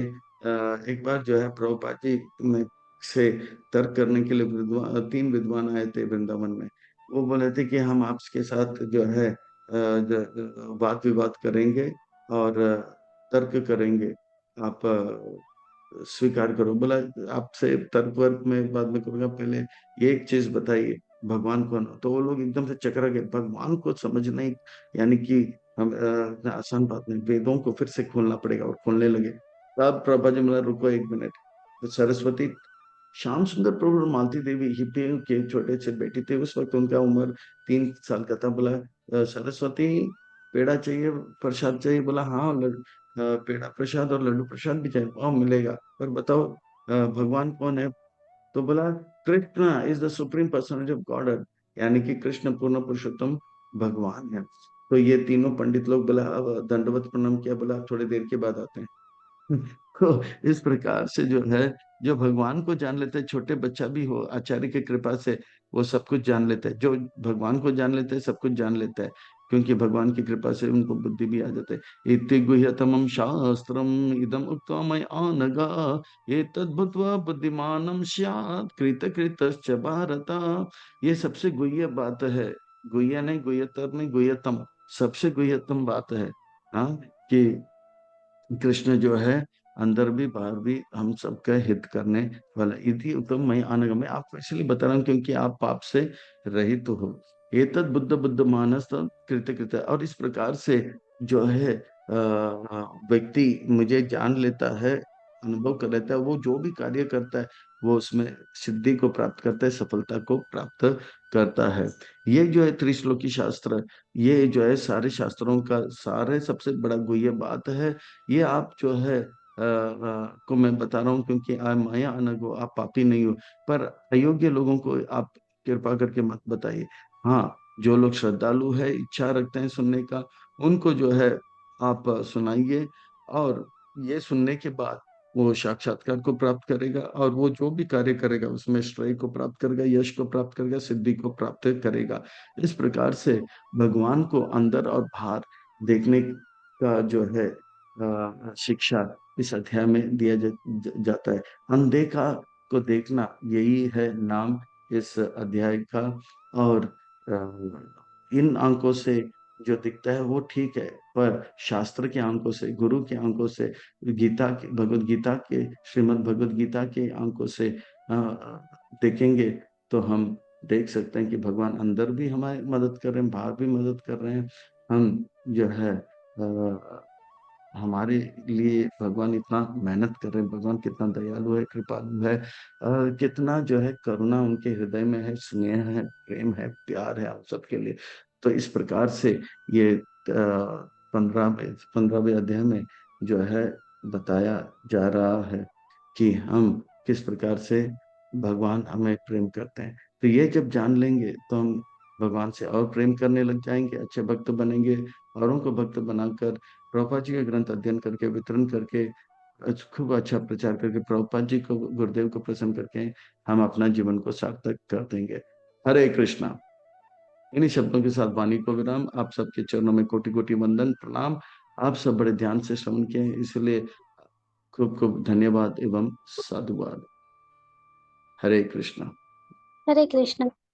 एक बार जो है प्रभुपाद जी में से तर्क करने के लिए तीन विद्वान आए थे वृंदावन में। वो बोले थे कि हम आपके साथ जो है वाद विवाद करेंगे और तर्क करेंगे, आप स्वीकार करो। बोला आपसे तर्क वर्क में बाद में करूंगा, पहले ये एक चीज बताइए, भगवान कौन हो? तो वो लोग एकदम से चकरा गए। भगवान को समझना ही यानी कि हम इतना आसान बात नहीं, वेदों को फिर से खोलना पड़ेगा, और खोलने लगे। तब प्रभा जी बोला रुको एक मिनट। तो सरस्वती, श्याम सुंदर प्रभु और मालती देवी हिप्पी के छोटे से बेटी थे, उस वक्त उनका उम्र 3 साल का था। बोला सरस्वती पेड़ा चाहिए, प्रसाद चाहिए? बोला हाँ, पेड़ा प्रसाद और लड्डू प्रसाद भी चाहिए। हाँ मिलेगा, पर बताओ भगवान कौन है? तो बोला Krishna is the supreme personality of God, यानी कि कृष्ण पूर्ण पुरुषोत्तम भगवान है। तो ये तीनों पंडित लोग बोला, अब दंडवत प्रणाम किया, बोला थोड़ी देर के बाद आते हैं। तो इस प्रकार से जो है, जो भगवान को जान लेते हैं, छोटे बच्चा भी हो आचार्य की कृपा से वो सब कुछ जान लेता है। जो भगवान को जान लेते हैं सब कुछ जान लेता है, क्योंकि भगवान की कृपा से उनको बुद्धि भी आ जाता है। इति गुह्यतमं शास्त्रम इदम उक्त्वा मया नघा एतद् भुक्त्वा बुद्धिमानं स्यात् कृत कृतश्च भारत। ये सबसे गुह्य बात है। गुह्य नहीं, गुह्यतर नहीं, गुह्यतम, सबसे गुह्यतम बात है। हाँ, कि कृष्ण जो है अंदर भी बाहर भी हम सबका हित करने वाला। इति उत्तम मैं आनगम, मैं आपको इसलिए बता रहा हूँ क्योंकि आप पाप से रहित हो। एतद बुद्ध बुद्ध मानस कृत्य कृत्य, और इस प्रकार से जो है व्यक्ति मुझे जान लेता है, अनुभव कर लेता है, वो जो भी कार्य करता है वो उसमें सिद्धि को प्राप्त करता है, सफलता को प्राप्त करता है। ये जो है त्रिश्लोकी शास्त्र, ये जो है सारे शास्त्रों का सारे सबसे बड़ा गुह्य बात है। ये आप जो है को मैं बता रहा हूँ क्योंकि आप माया अनग हो, आप पापी नहीं हो। पर अयोग्य लोगों को आप कृपा करके मत बताइए। हाँ, जो लोग श्रद्धालु है, इच्छा रखते हैं सुनने का, उनको जो है आप सुनाइए, और ये सुनने के बाद वो साक्षात्कार को प्राप्त करेगा, और वो जो भी कार्य करेगा उसमें श्रेय को प्राप्त करेगा, यश को प्राप्त करेगा, सिद्धि को प्राप्त करेगा। इस प्रकार से भगवान को अंदर और बाहर देखने का जो है शिक्षा इस अध्याय में दिया जाता है। अनदेखा को देखना, यही है नाम इस अध्याय का। और इन आंखों से जो दिखता है वो ठीक है, पर शास्त्र के आंखों से, गुरु के आंखों से, गीता के, भगवत गीता के, श्रीमद् भगवत गीता के आंखों से देखेंगे तो हम देख सकते हैं कि भगवान अंदर भी हमारी मदद कर रहे हैं, बाहर भी मदद कर रहे हैं। हम जो है हमारे लिए भगवान इतना मेहनत कर रहे हैं, भगवान कितना दयालु है, कृपालु है, कितना जो है करुणा उनके हृदय में है, स्नेह है, प्रेम है, प्यार है हम सबके लिए। तो इस प्रकार से ये 15वें अध्याय में जो है बताया जा रहा है कि हम किस प्रकार से भगवान हमें प्रेम करते हैं। तो ये जब जान लेंगे तो हम भगवान से और प्रेम करने लग जाएंगे, अच्छे भक्त बनेंगे, औरों को भक्त बनाकर, प्रभुपाद जी का ग्रंथ अध्ययन करके, वितरण करके, खूब अच्छा प्रचार करके, प्रभुपाद जी को, गुरुदेव को प्रसन्न करके हम अपना जीवन को सार्थक कर देंगे। हरे कृष्णा। इन्हीं शब्दों के साथ वाणी को विराम। आप सबके चरणों में कोटि कोटि वंदन प्रणाम। आप सब बड़े ध्यान से श्रवण किए, इसलिए खूब खूब धन्यवाद एवं साधुवाद। हरे कृष्णा। हरे कृष्ण।